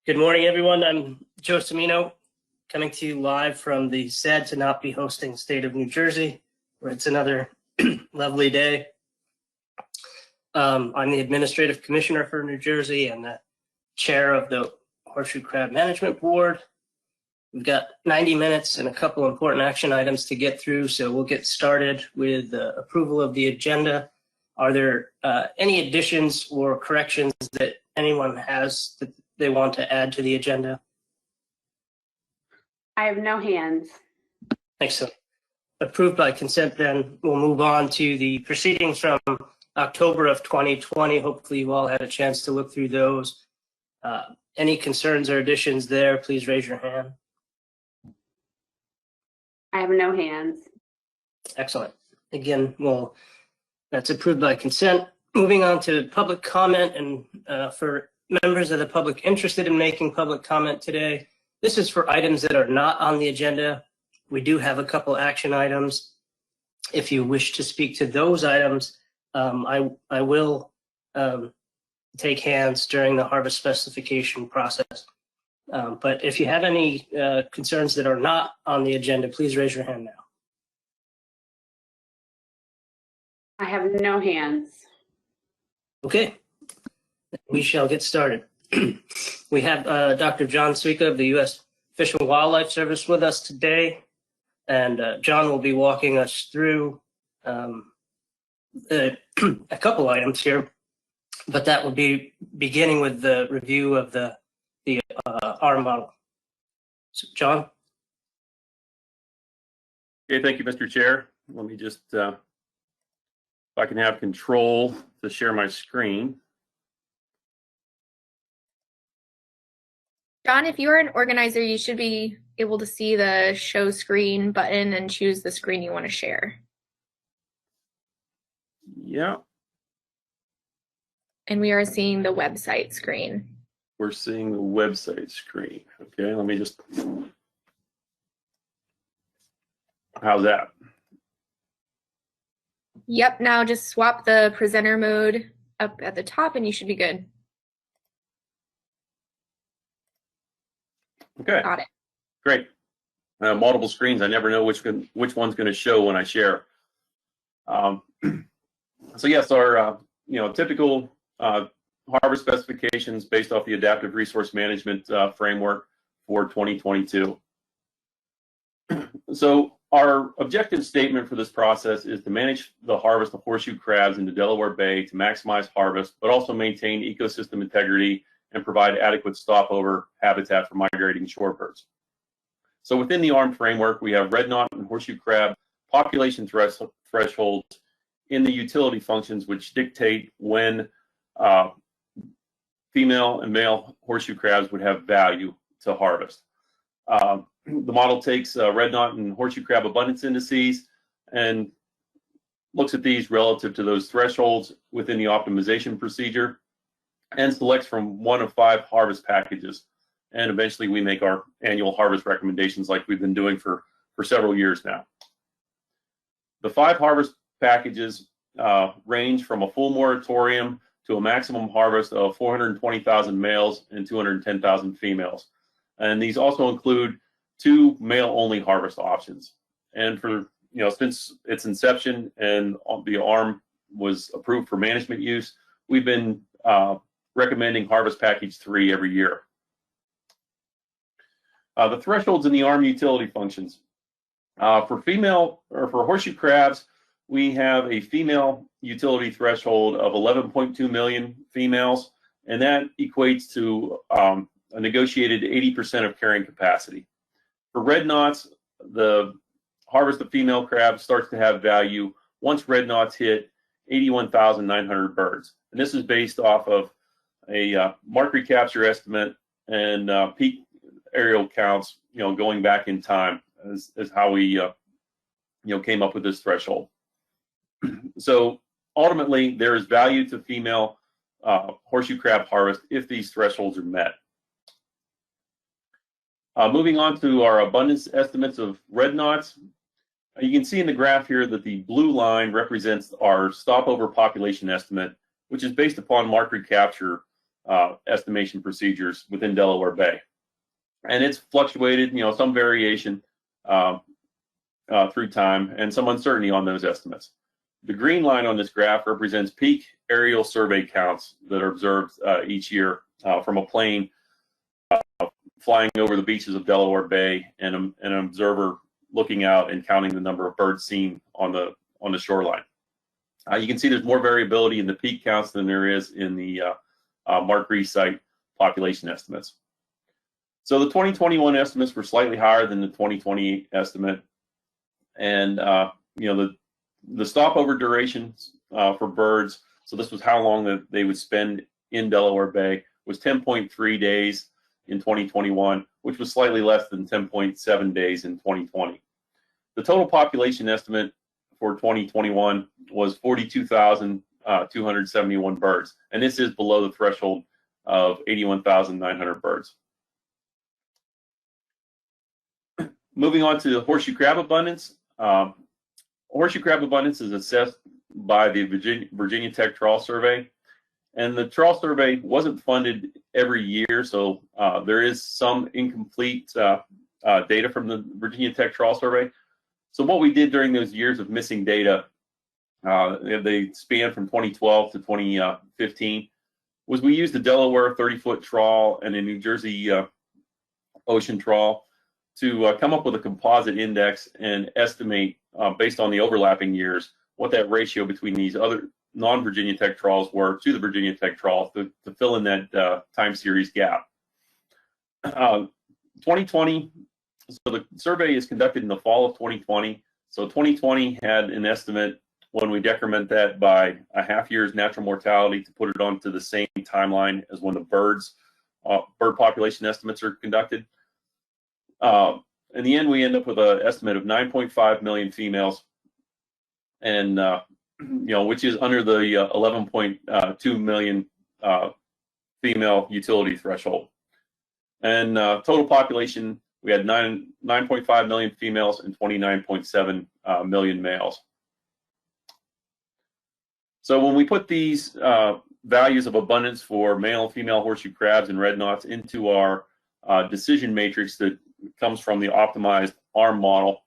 Good morning, everyone. I'm Joe Cimino, coming to you live from the sad to not be hosting state of New Jersey, where it's another lovely day. I'm the administrative commissioner for New Jersey and the chair of the Horseshoe Crab Management Board. We've got 90 minutes and a couple important action items to get through, so we'll get started with the approval of the agenda. Are there any additions or corrections that anyone has that they want to add to the agenda? I have no hands. Excellent. Approved by consent, then we'll move on to the proceedings from October of 2020. Hopefully you all had a chance to look through those. Any concerns or additions there, please raise your hand. I have no hands. Excellent. Again, that's approved by consent. Moving on to public comment, and for members of the public interested in making public comment today, this is for items that are not on the agenda. We do have a couple action items. If you wish to speak to those items, I will take hands during the harvest specification process. But if you have any concerns that are not on the agenda, please raise your hand now. I have no hands. Okay, we shall get started. We have Dr. John Suika of the U.S. Fish and Wildlife Service with us today, and John will be walking us through a couple items here, but that will be beginning with the review of the ARM model. So, John? Okay, thank you, Mr. Chair. Let me just, if I can have control to share my screen. John, if you're an organizer, you should be able to see the show screen button and choose the screen you want to share. Yeah. And we are seeing the website screen. We're seeing the website screen. Okay, let me just, how's that? Yep, now just swap the presenter mode up at the top and you should be good. Okay. Got it. Great. Multiple screens. I never know which one's going to show when I share. So yes, our typical harvest specifications based off the Adaptive Resource Management framework for 2022. So our objective statement for this process is to manage the harvest of horseshoe crabs into Delaware Bay to maximize harvest, but also maintain ecosystem integrity and provide adequate stopover habitat for migrating shorebirds. So within the ARM framework, we have red knot and horseshoe crab population thresholds in the utility functions, which dictate when female and male horseshoe crabs would have value to harvest. The model takes red knot and horseshoe crab abundance indices and looks at these relative to those thresholds within the optimization procedure, and selects from one of 5 harvest packages. And eventually we make our annual harvest recommendations like we've been doing for several years now. The 5 harvest packages range from a full moratorium to a maximum harvest of 420,000 males and 210,000 females. And these also include 2 male-only harvest options. And for, since its inception and the ARM was approved for management use, we've been recommending harvest package 3 every year. The thresholds in the ARM utility functions. For horseshoe crabs, we have a female utility threshold of 11.2 million females, and that equates to a negotiated 80% of carrying capacity. For red knots, the harvest of female crabs starts to have value once red knots hit 81,900 birds. And this is based off of a mark recapture estimate and peak aerial counts, going back in time as how we, came up with this threshold. So ultimately, there is value to female horseshoe crab harvest if these thresholds are met. Moving on to our abundance estimates of red knots, you can see in the graph here that the blue line represents our stopover population estimate, which is based upon mark recapture estimation procedures within Delaware Bay. And it's fluctuated, some variation through time and some uncertainty on those estimates. The green line on this graph represents peak aerial survey counts that are observed each year from a plane flying over the beaches of Delaware Bay and an observer looking out and counting the number of birds seen on the shoreline. You can see there's more variability in the peak counts than there is in the Mark Rees site population estimates. So the 2021 estimates were slightly higher than the 2020 estimate, and the stopover durations for birds. So this was how long that they would spend in Delaware Bay was 10.3 days in 2021, which was slightly less than 10.7 days in 2020. The total population estimate for 2021 was 42,271 birds, and this is below the threshold of 81,900 birds. Moving on to the horseshoe crab abundance. Horseshoe crab abundance is assessed by the Virginia Tech Trawl Survey, and the trawl survey wasn't funded every year, so there is some incomplete data from the Virginia Tech Trawl Survey. So what we did during those years of missing data, they span from 2012 to 2015, was we used the Delaware 30-foot trawl and a New Jersey ocean trawl to come up with a composite index and estimate, based on the overlapping years, what that ratio between these other non-Virginia Tech trawls were to the Virginia Tech trawls to fill in that time series gap. 2020, so the survey is conducted in the fall of 2020. So 2020 had an estimate when we decrement that by a half year's natural mortality to put it onto the same timeline as when the bird population estimates are conducted. In the end, we end up with an estimate of 9.5 million females, and which is under the 11.2 million female utility threshold. And total population, we had 9.5 million females and 29.7 million males. So when we put these values of abundance for male and female horseshoe crabs and red knots into our decision matrix that comes from the optimized ARM model,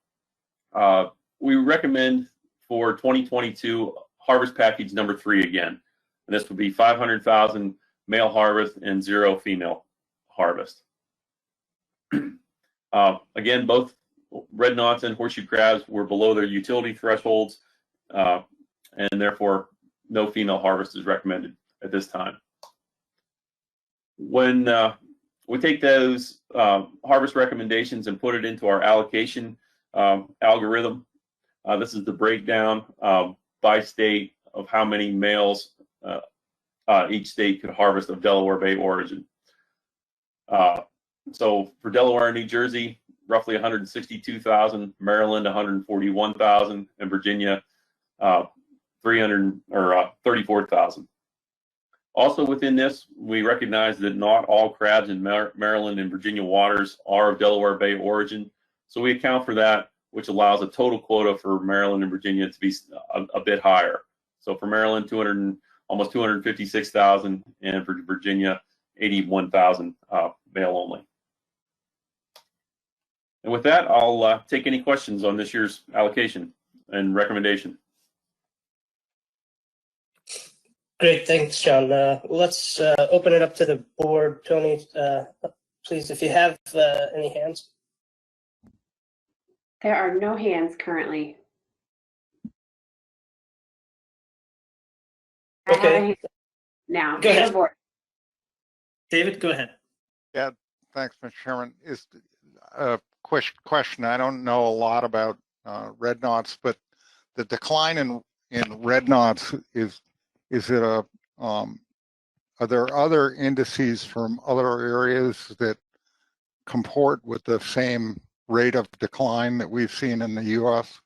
we recommend for 2022 harvest package number 3 again. And this would be 500,000 male harvest and 0 female harvest. Again, both red knots and horseshoe crabs were below their utility thresholds, and therefore no female harvest is recommended at this time. When we take those harvest recommendations and put it into our allocation algorithm, this is the breakdown by state of how many males each state could harvest of Delaware Bay origin. So for Delaware and New Jersey, roughly 162,000, Maryland 141,000, and Virginia 34,000. Also within this, we recognize that not all crabs in Maryland and Virginia waters are of Delaware Bay origin, so we account for that, which allows a total quota for Maryland and Virginia to be a bit higher. So for Maryland, almost 256,000, and for Virginia, 81,000 male only. And with that, I'll take any questions on this year's allocation and recommendation. Great, thanks, John. Let's open it up to the board. Tony, please, if you have any hands. There are no hands currently. I have a Okay. hand now. Go ahead. David Board. David, go ahead. Yeah, thanks, Mr. Chairman. Is a question. I don't know a lot about red knots, but the decline in red knots is it a are there other indices from other areas that comport with the same rate of decline that we've seen in the U.S.?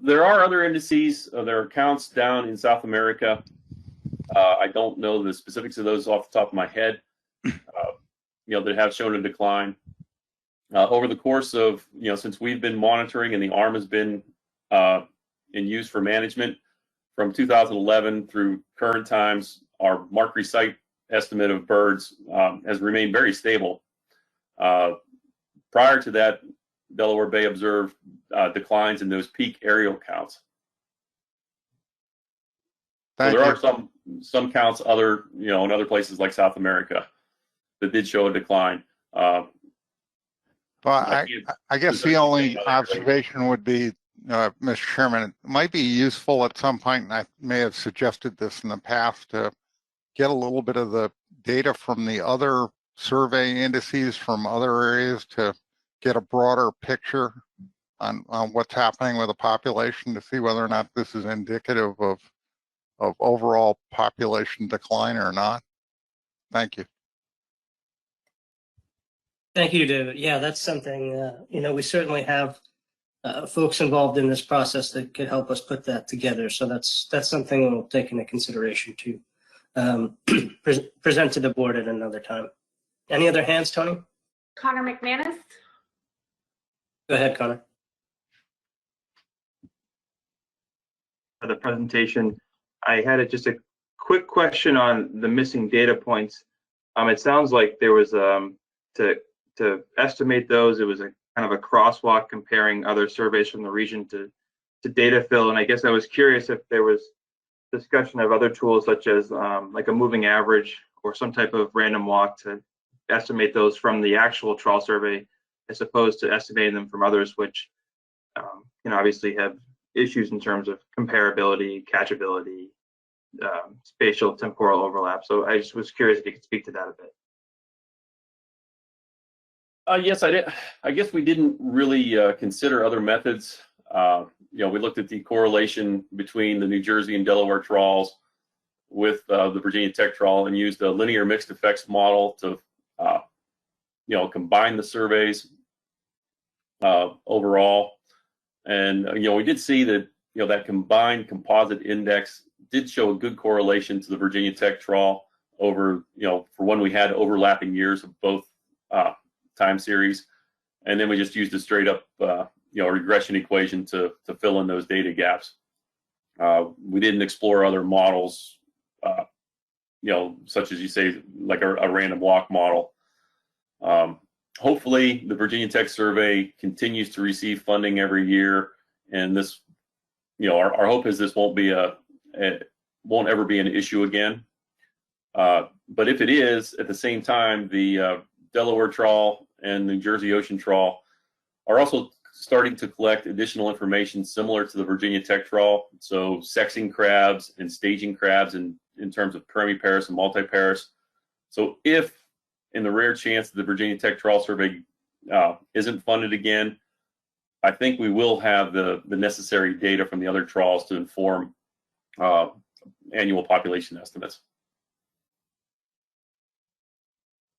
There are other indices. There are counts down in South America. I don't know the specifics of those off the top of my head, that have shown a decline. Over the course of, since we've been monitoring and the ARM has been in use for management from 2011 through current times, our mark recite estimate of birds has remained very stable. Prior to that, Delaware Bay observed declines in those peak aerial counts. So there are some counts in other places like South America that did show a decline. Well, I guess the only observation would be, Mr. Chairman, it might be useful at some point, and I may have suggested this in the past, to get a little bit of the data from the other survey indices from other areas to get a broader picture on what's happening with the population, to see whether or not this is indicative of overall population decline or not. Thank you. Thank you, David. Yeah, that's something, we certainly have folks involved in this process that could help us put that together. So that's something we'll take into consideration to present to the board at another time. Any other hands, Tony? Connor McManus. Go ahead, Connor. For the presentation, I had just a quick question on the missing data points. It sounds like there was to estimate those, it was a kind of a crosswalk comparing other surveys from the region to data fill, and I guess I was curious if there was discussion of other tools such as like a moving average or some type of random walk to estimate those from the actual trawl survey, as opposed to estimating them from others, which obviously have issues in terms of comparability, catchability, spatial temporal overlap. So I just was curious if you could speak to that a bit. Yes, I did. I guess we didn't really consider other methods. We looked at the correlation between the New Jersey and Delaware trawls with the Virginia Tech trawl and used a linear mixed effects model to, combine the surveys overall. And, we did see that, that combined composite index did show a good correlation to the Virginia Tech trawl over, for when we had overlapping years of both time series. And then we just used a straight up, regression equation to fill in those data gaps. We didn't explore other models, such as you say, like a random walk model. Hopefully the Virginia Tech survey continues to receive funding every year. And this, our hope is this won't ever be an issue again. But if it is, at the same time, the Delaware trawl and New Jersey ocean trawl are also starting to collect additional information similar to the Virginia Tech trawl. So sexing crabs and staging crabs in terms of perimeparis and multiparis. So if, in the rare chance that the Virginia Tech trawl survey isn't funded again, I think we will have the necessary data from the other trawls to inform annual population estimates.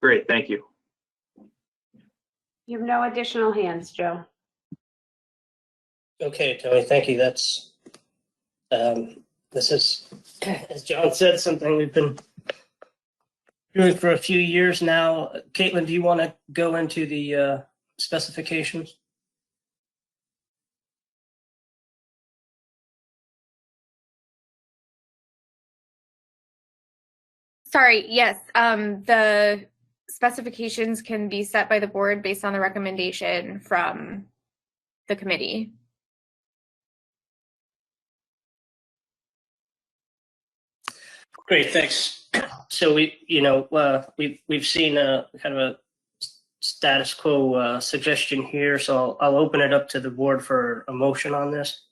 Great, thank you. You have no additional hands, Joe. Okay, Tony, thank you. That's this is, as John said, something we've been doing for a few years now. Caitlin, do you want to go into the specifications? Sorry, yes. The specifications can be set by the board based on the recommendation from the committee. Great, thanks. So we've seen a kind of a status quo suggestion here. So I'll open it up to the board for a motion on this.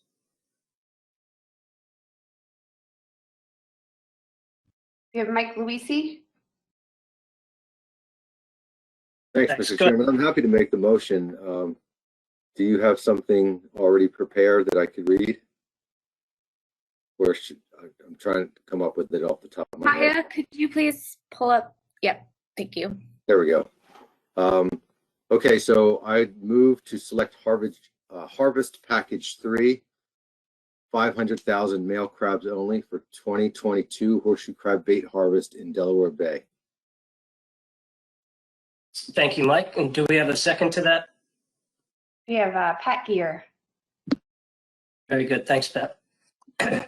You have Mike Luisi. Thanks, Thanks. Mr. Chairman. I'm happy to make the motion. Do you have something already prepared that I could read? Or I'm trying to come up with it off the top of my head. Maya, could you please pull up? Yep, thank you. There we go. Okay, so I move to select Harvest Package 3, 500,000 male crabs only for 2022 horseshoe crab bait harvest in Delaware Bay. Thank you, Mike. And do we have a second to that? We have Pat Gear. Very good. Thanks, Pat.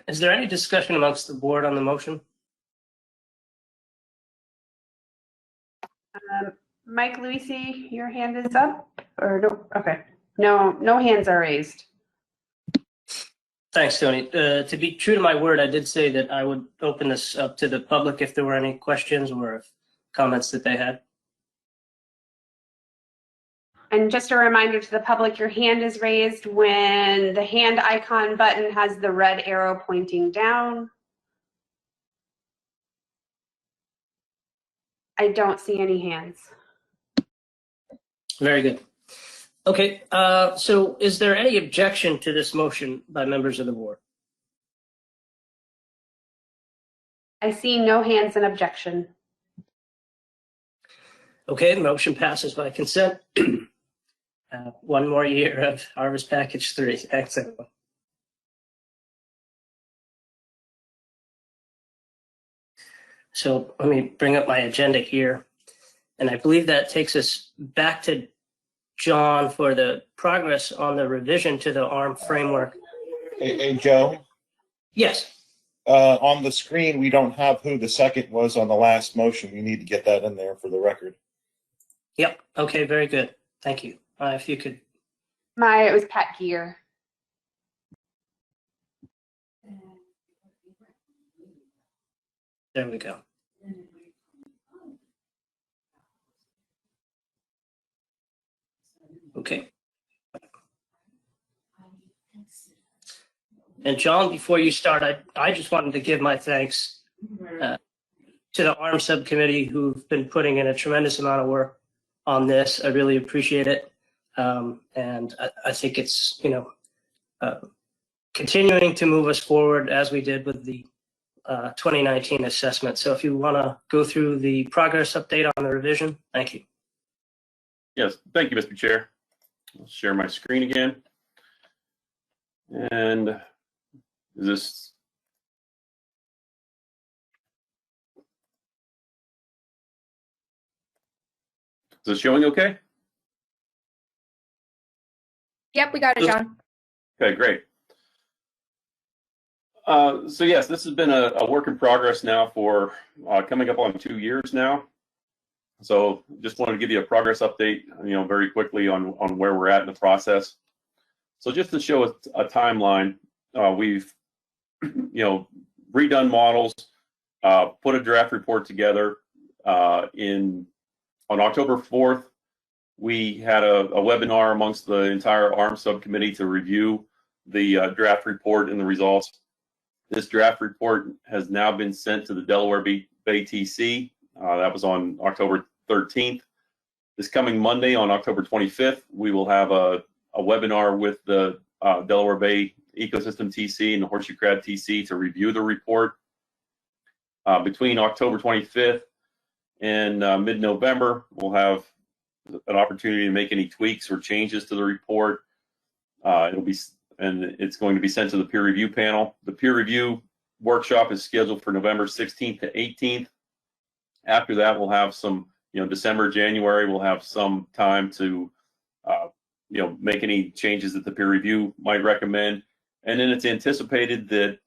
Is there any discussion amongst the board on the motion? Mike Luisi, your hand is up or no? Okay. No hands are raised. Thanks, Tony. To be true to my word, I did say that I would open this up to the public if there were any questions or comments that they had. And just a reminder to the public, your hand is raised when the hand icon button has the red arrow pointing down. I don't see any hands. Very good. Okay, so is there any objection to this motion by members of the board? I see no hands in objection. Okay, the motion passes by consent. One more year of Harvest Package 3. Excellent. So let me bring up my agenda here. And I believe that takes us back to John for the progress on the revision to the ARM framework. Hey, Joe, Yes. on the screen, we don't have who the second was on the last motion. We need to get that in there for the record. Yep. Okay, very good. Thank you. If you could. It was Pat Gear. There we go. Okay. And John, before you start, I just wanted to give my thanks to the ARM subcommittee who've been putting in a tremendous amount of work on this. I really appreciate it. And I think it's, continuing to move us forward as we did with the 2019 assessment. So if you want to go through the progress update on the revision, thank you. Yes, thank you, Mr. Chair. I'll share my screen again. And is this? Is it showing okay? Yep, we got it, John. Okay, great. So yes, this has been a work in progress now for coming up on 2 years now. So just wanted to give you a progress update, very quickly on where we're at in the process. So just to show a timeline, we've, redone models, put a draft report together. On October 4th, we had a webinar amongst the entire ARM subcommittee to review the draft report and the results. This draft report has now been sent to the Delaware Bay TC. That was on October 13th. This coming Monday, on October 25th, we will have a webinar with the Delaware Bay Ecosystem TC and the Horseshoe Crab TC to review the report. Between October 25th and mid-November, we'll have an opportunity to make any tweaks or changes to the report. It's going to be sent to the peer review panel. The peer review workshop is scheduled for November 16th to 18th. After that, we'll have some, December, January, we'll have some time to, make any changes that the peer review might recommend. And then it's anticipated that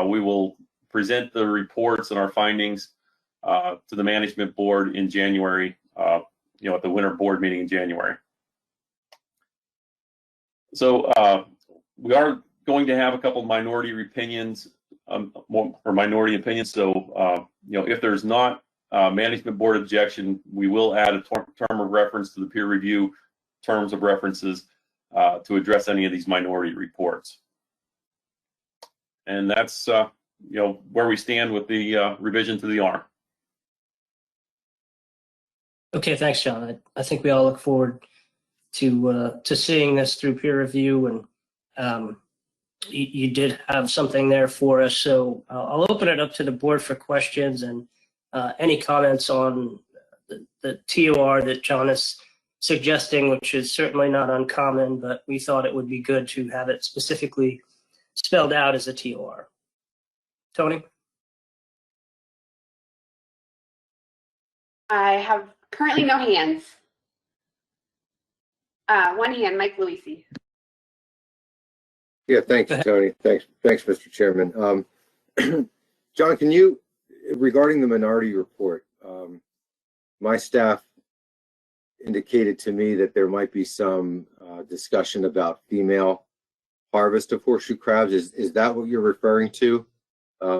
we will present the reports and our findings to the management board in January, at the winter board meeting in January. So we are going to have a couple of minority opinions. So, if there's not management board objection, we will add a term of reference to the peer review terms of references to address any of these minority reports. And that's, where we stand with the revision to the ARM. Okay, thanks, John. I think we all look forward to seeing this through peer review, and you did have something there for us. So I'll open it up to the board for questions and any comments on the TOR that John is suggesting, which is certainly not uncommon, but we thought it would be good to have it specifically spelled out as a TOR. Tony? I have currently no hands. One hand, Mike Luisi. Yeah, thanks, Tony. Thanks, Mr. Chairman. John, can you, regarding the minority report, my staff indicated to me that there might be some discussion about female harvest of horseshoe crabs. Is that what you're referring to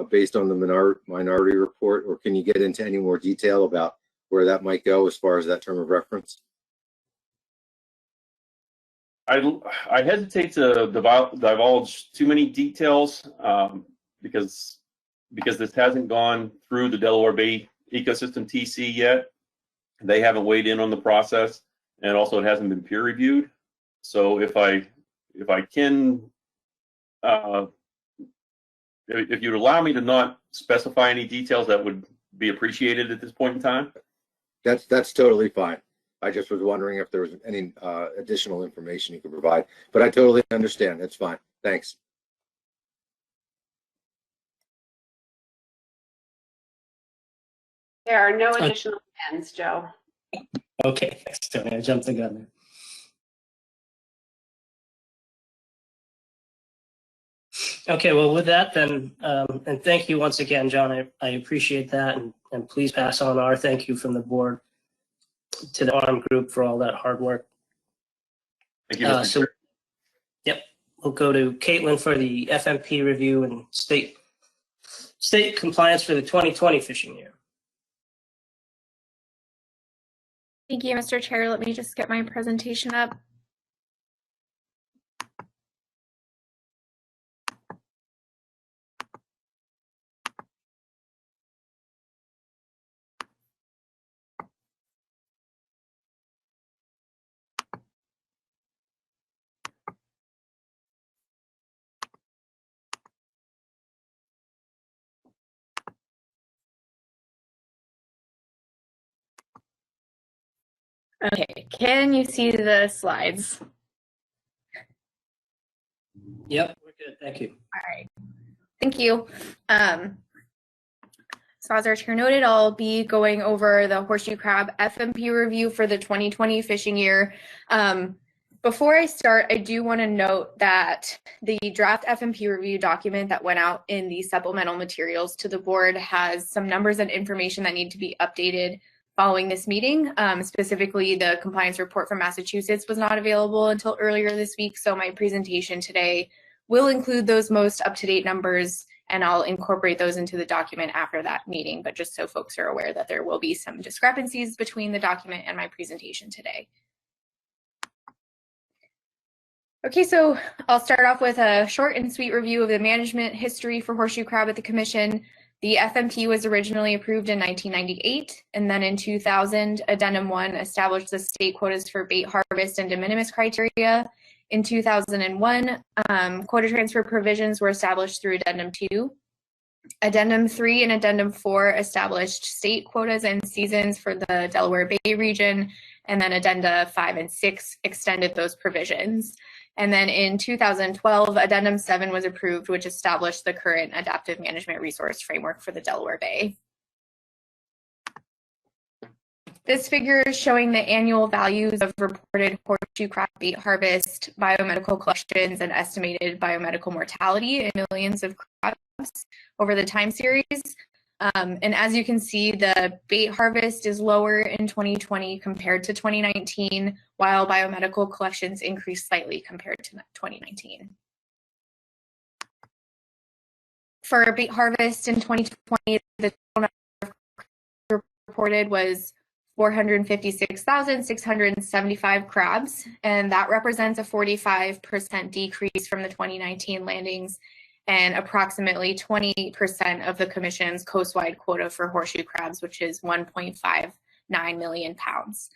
based on the minority report, or can you get into any more detail about where that might go as far as that term of reference? I hesitate to divulge too many details because this hasn't gone through the Delaware Bay Ecosystem TC yet. They haven't weighed in on the process, and also it hasn't been peer reviewed. So if you'd allow me to not specify any details, that would be appreciated at this point in time. That's totally fine. I just was wondering if there was any additional information you could provide, but I totally understand. That's fine. Thanks. There are no additional hands, Joe. Okay, thanks, Tony. I jumped the gun there. Okay, well, with that then, and thank you once again, John. I appreciate that, and please pass on our thank you from the board to the ARM group for all that hard work. Thank you, Mr. Chair. Yep, we'll go to Caitlin for the FMP review and state compliance for the 2020 fishing year. Thank you, Mr. Chair. Let me just get my presentation up. Okay, can you see the slides? Yep, we're good. Thank you. All right, thank you. So as our chair noted, I'll be going over the horseshoe crab FMP review for the 2020 fishing year. Before I start, I do want to note that the draft FMP review document that went out in the supplemental materials to the board has some numbers and information that need to be updated following this meeting. Specifically, the compliance report from Massachusetts was not available until earlier this week, so my presentation today will include those most up-to-date numbers, and I'll incorporate those into the document after that meeting, but just so folks are aware that there will be some discrepancies between the document and my presentation today. Okay, so I'll start off with a short and sweet review of the management history for horseshoe crab at the Commission. The FMP was originally approved in 1998, and then in 2000, Addendum 1 established the state quotas for bait harvest and de minimis criteria. In 2001, quota transfer provisions were established through Addendum 2. Addendum 3 and Addendum 4 established state quotas and seasons for the Delaware Bay region, and then Addenda 5 and 6 extended those provisions. And then in 2012, Addendum 7 was approved, which established the current adaptive management resource framework for the Delaware Bay. This figure is showing the annual values of reported horseshoe crab bait harvest, biomedical collections, and estimated biomedical mortality in millions of crabs over the time series. And as you can see, the bait harvest is lower in 2020 compared to 2019, while biomedical collections increased slightly compared to 2019. For bait harvest in 2020, the total number of reported was 456,675 crabs, and that represents a 45% decrease from the 2019 landings and approximately 20% of the Commission's coastwide quota for horseshoe crabs, which is 1.59 million pounds.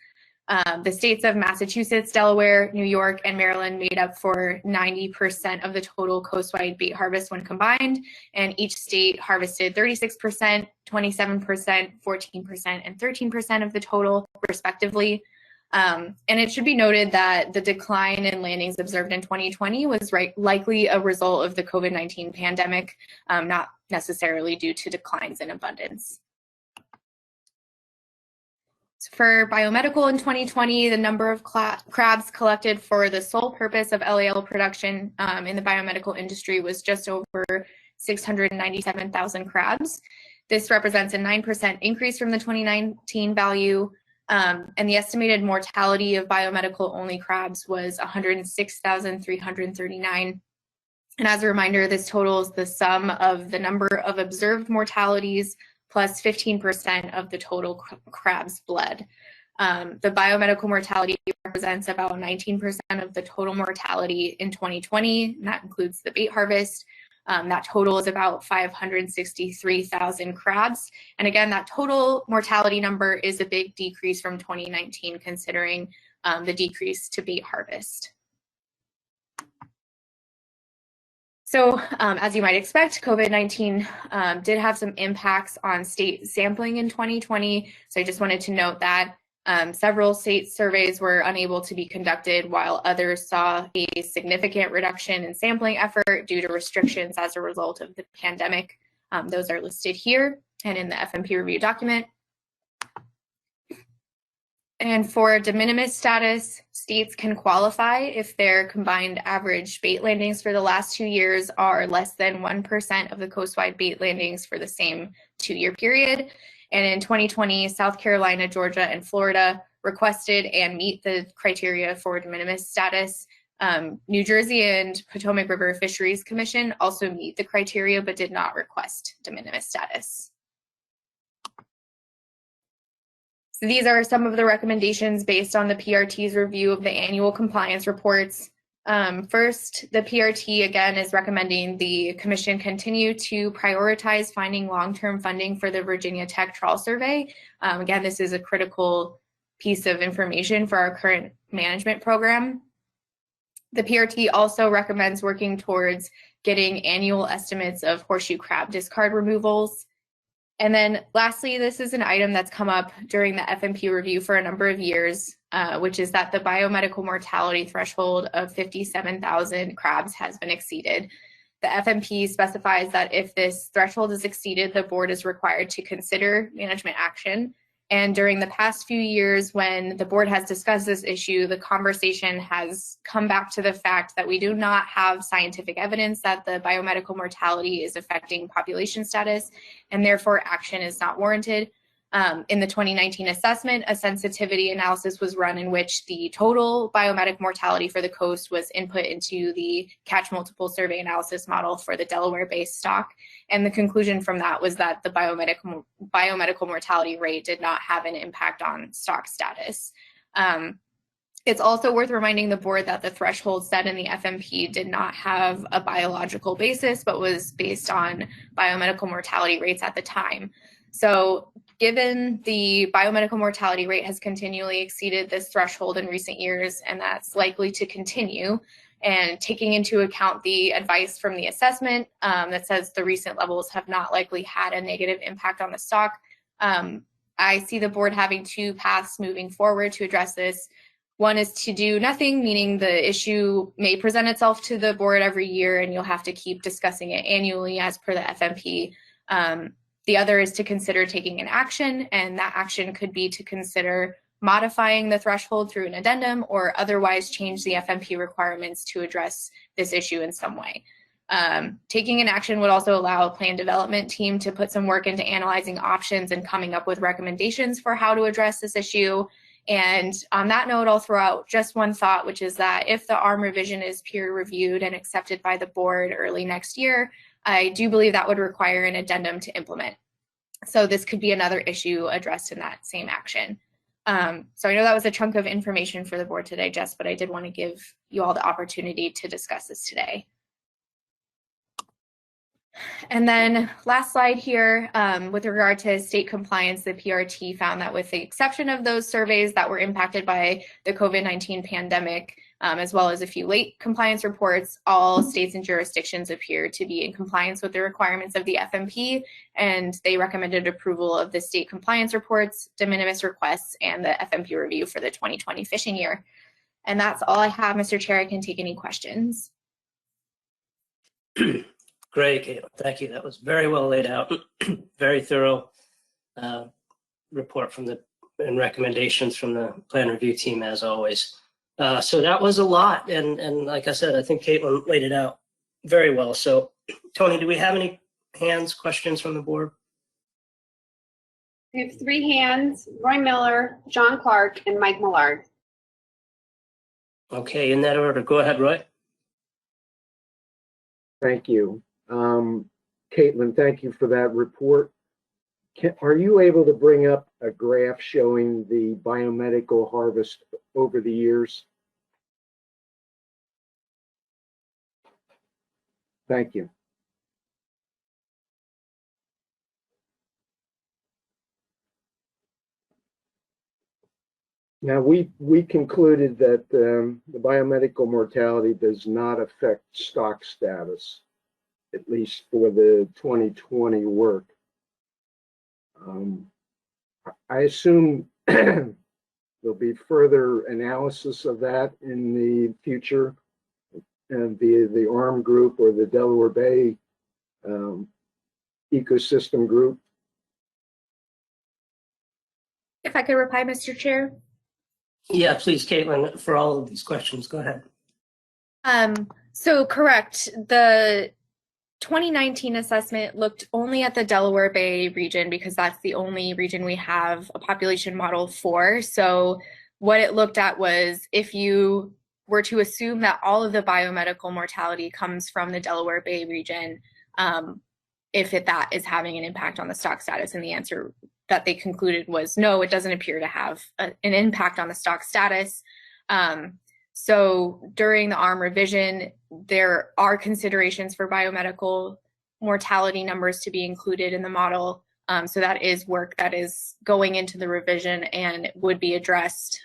The states of Massachusetts, Delaware, New York, and Maryland made up for 90% of the total coastwide bait harvest when combined, and each state harvested 36%, 27%, 14%, and 13% of the total, respectively. And it should be noted that the decline in landings observed in 2020 was likely a result of the COVID-19 pandemic, not necessarily due to declines in abundance. So For biomedical in 2020, the number of crabs collected for the sole purpose of LAL production in the biomedical industry was just over 697,000 crabs. This represents a 9% increase from the 2019 value, and the estimated mortality of biomedical only crabs was 106,339. And as a reminder, this totals the sum of the number of observed mortalities plus 15% of the total crab's blood. The biomedical mortality represents about 19% of the total mortality in 2020, and that includes the bait harvest. That total is about 563,000 crabs. And again, that total mortality number is a big decrease from 2019, considering the decrease to bait harvest. So as you might expect, COVID-19 did have some impacts on state sampling in 2020. So I just wanted to note that several state surveys were unable to be conducted, while others saw a significant reduction in sampling effort due to restrictions as a result of the pandemic. Those are listed here and in the FMP review document. And for de minimis status, states can qualify if their combined average bait landings for the last 2 years are less than 1% of the coastwide bait landings for the same 2-year period. And in 2020, South Carolina, Georgia, and Florida requested and meet the criteria for de minimis status. New Jersey and Potomac River Fisheries Commission also meet the criteria but did not request de minimis status. So these are some of the recommendations based on the PRT's review of the annual compliance reports. First, the PRT again is recommending the Commission continue to prioritize finding long-term funding for the Virginia Tech Trawl Survey. Again, this is a critical piece of information for our current management program. The PRT also recommends working towards getting annual estimates of horseshoe crab discard removals. And then lastly, this is an item that's come up during the FMP review for a number of years, which is that the biomedical mortality threshold of 57,000 crabs has been exceeded. The FMP specifies that if this threshold is exceeded, the board is required to consider management action. And during the past few years, when the board has discussed this issue, the conversation has come back to the fact that we do not have scientific evidence that the biomedical mortality is affecting population status, and therefore action is not warranted. In the 2019 assessment, a sensitivity analysis was run in which the total biomedical mortality for the coast was input into the catch multiple survey analysis model for the Delaware-based stock. And the conclusion from that was that the biomedical mortality rate did not have an impact on stock status. It's also worth reminding the board that the threshold set in the FMP did not have a biological basis, but was based on biomedical mortality rates at the time. So given the biomedical mortality rate has continually exceeded this threshold in recent years, and that's likely to continue, and taking into account the advice from the assessment that says the recent levels have not likely had a negative impact on the stock, I see the board having two paths moving forward to address this. One is to do nothing, meaning the issue may present itself to the board every year and you'll have to keep discussing it annually as per the FMP. The other is to consider taking an action, and that action could be to consider modifying the threshold through an addendum or otherwise change the FMP requirements to address this issue in some way. Taking an action would also allow a plan development team to put some work into analyzing options and coming up with recommendations for how to address this issue. And on that note, I'll throw out just one thought, which is that if the ARM revision is peer reviewed and accepted by the board early next year, I do believe that would require an addendum to implement. So this could be another issue addressed in that same action. So I know that was a chunk of information for the board to digest, but I did want to give you all the opportunity to discuss this today. And then last slide here, with regard to state compliance, the PRT found that with the exception of those surveys that were impacted by the COVID-19 pandemic, as well as a few late compliance reports, all states and jurisdictions appear to be in compliance with the requirements of the FMP, and they recommended approval of the state compliance reports, de minimis requests, and the FMP review for the 2020 fishing year. And that's all I have, Mr. Chair. I can take any questions. Great, Caitlin. Thank you. That was very well laid out. Very thorough report from the and recommendations from the plan review team as always. So that was a lot, and like I said, I think Caitlin laid it out very well. So Tony, do we have any questions from the board? We have 3 hands: Roy Miller, John Clark, and Mike Millard. Okay, in that order, go ahead, Roy. Thank you. Caitlin, thank you for that report. Are you able to bring up a graph showing the biomedical harvest over the years? Thank you. Now, we concluded that the biomedical mortality does not affect stock status, at least for the 2020 work. I assume there'll be further analysis of that in the future via the ARM group or the Delaware Bay ecosystem group. If I could reply, Mr. Chair. Yeah, please, Caitlin, for all of these questions, go ahead. So correct. The 2019 assessment looked only at the Delaware Bay region because that's the only region we have a population model for. So what it looked at was if you were to assume that all of the biomedical mortality comes from the Delaware Bay region, if that is having an impact on the stock status, and the answer that they concluded was no, it doesn't appear to have an impact on the stock status. So during the ARM revision, there are considerations for biomedical mortality numbers to be included in the model. So that is work that is going into the revision and would be addressed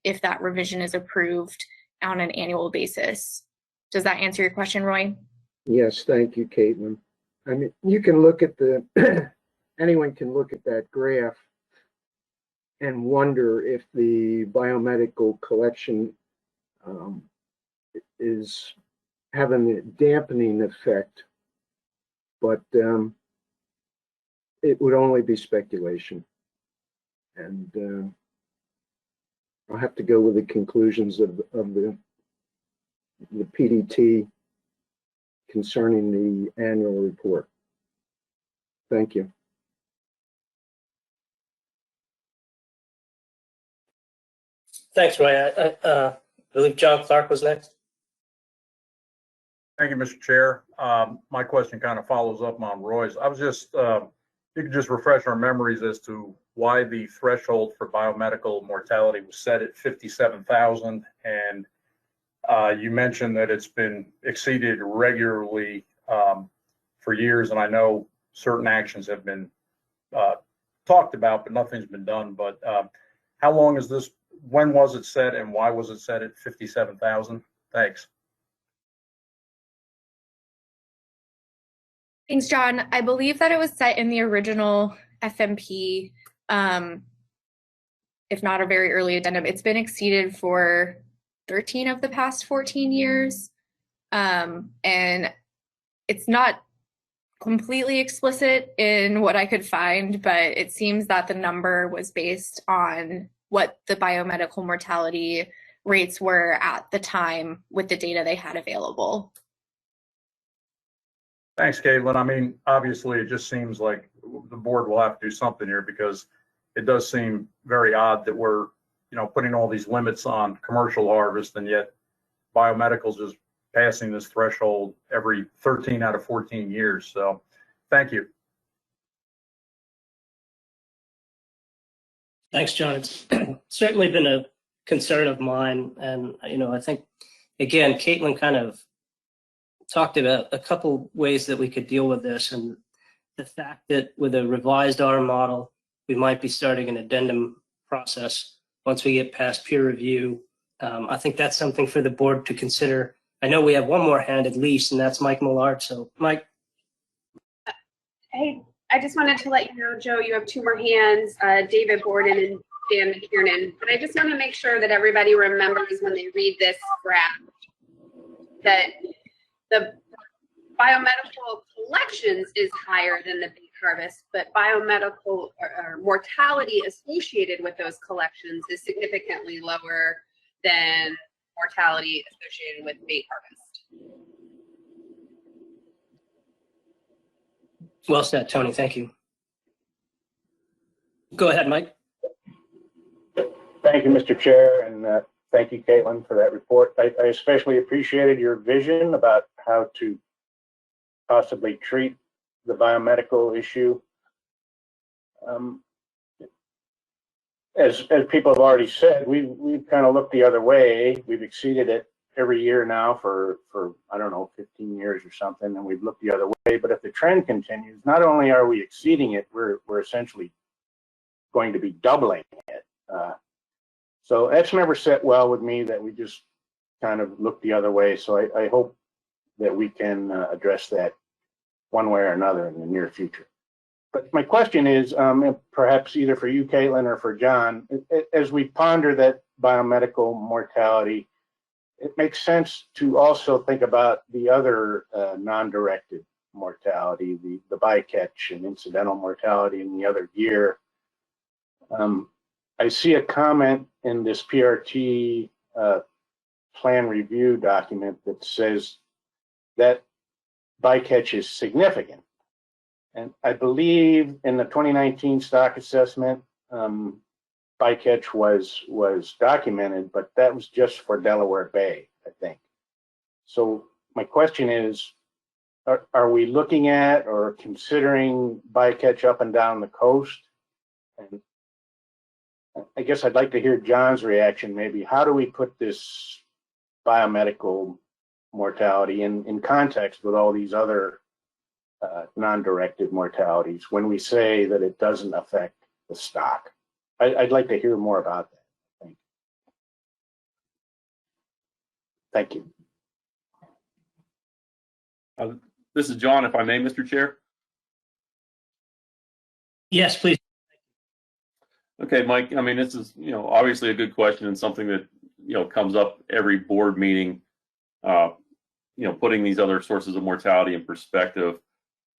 if that revision is approved on an annual basis. Does that answer your question, Roy? Yes, thank you, Caitlin. I mean, you can look at the, anyone can look at that graph and wonder if the biomedical collection is having a dampening effect, but it would only be speculation. And I'll have to go with the conclusions of the PDT concerning the annual report. Thank you. Thanks, Roy. I believe John Clark was next. Thank you, Mr. Chair. My question kind of follows up on Roy's. I was just, you could just refresh our memories as to why the threshold for biomedical mortality was set at 57,000. And you mentioned that it's been exceeded regularly for years. And I know certain actions have been talked about, but nothing's been done. But how long is this? When was it set and why was it set at 57,000? Thanks. Thanks, John. I believe that it was set in the original FMP, if not a very early addendum. It's been exceeded for 13 of the past 14 years. And it's not completely explicit in what I could find, but it seems that the number was based on what the biomedical mortality rates were at the time with the data they had available. Thanks, Caitlin. I mean, obviously, it just seems like the board will have to do something here because it does seem very odd that we're, putting all these limits on commercial harvest, and yet biomedical's just passing this threshold every 13 out of 14 years. So, thank you. Thanks, John. It's certainly been a concern of mine. And, I think, again, Caitlin kind of talked about a couple ways that we could deal with this. And the fact that with a revised ARM model, we might be starting an addendum process once we get past peer review. I think that's something for the board to consider. I know we have one more hand at least, and that's Mike Millard. So, Mike. Hey, I just wanted to let you know, Joe, you have 2 more hands, David Borden and Dan McKiernan. But I just want to make sure that everybody remembers when they read this graph that the biomedical collections is higher than the big harvest, but biomedical or mortality associated with those collections is significantly lower than mortality associated with bait harvest. Well said, Tony. Thank you. Go ahead, Mike. Thank you, Mr. Chair, and thank you, Caitlin, for that report. I especially appreciated your vision about how to possibly treat the biomedical issue. As people have already said, we've kind of looked the other way. We've exceeded it every year now for I don't know, 15 years or something, and we've looked the other way. But if the trend continues, not only are we exceeding it, we're essentially going to be doubling it. So that's never set well with me, that we just kind of look the other way. So I hope that we can address that one way or another in the near future. But my question is, perhaps either for you, Caitlin, or for John, as we ponder that biomedical mortality, it makes sense to also think about the other non-directed mortality, the bycatch and incidental mortality in the other year. I see a comment in this PRT plan review document that says that bycatch is significant. And I believe in the 2019 stock assessment, bycatch was documented, but that was just for Delaware Bay, I think. So my question is, are we looking at or considering bycatch up and down the coast? And I guess I'd like to hear John's reaction, maybe. How do we put this biomedical mortality in context with all these other non-directed mortalities when we say that it doesn't affect the stock? I'd like to hear more about that. Thank you. This is John, if I may, Mr. Chair. Yes, please. Okay, Mike, I mean, this is, obviously a good question and something that, comes up every board meeting, putting these other sources of mortality in perspective.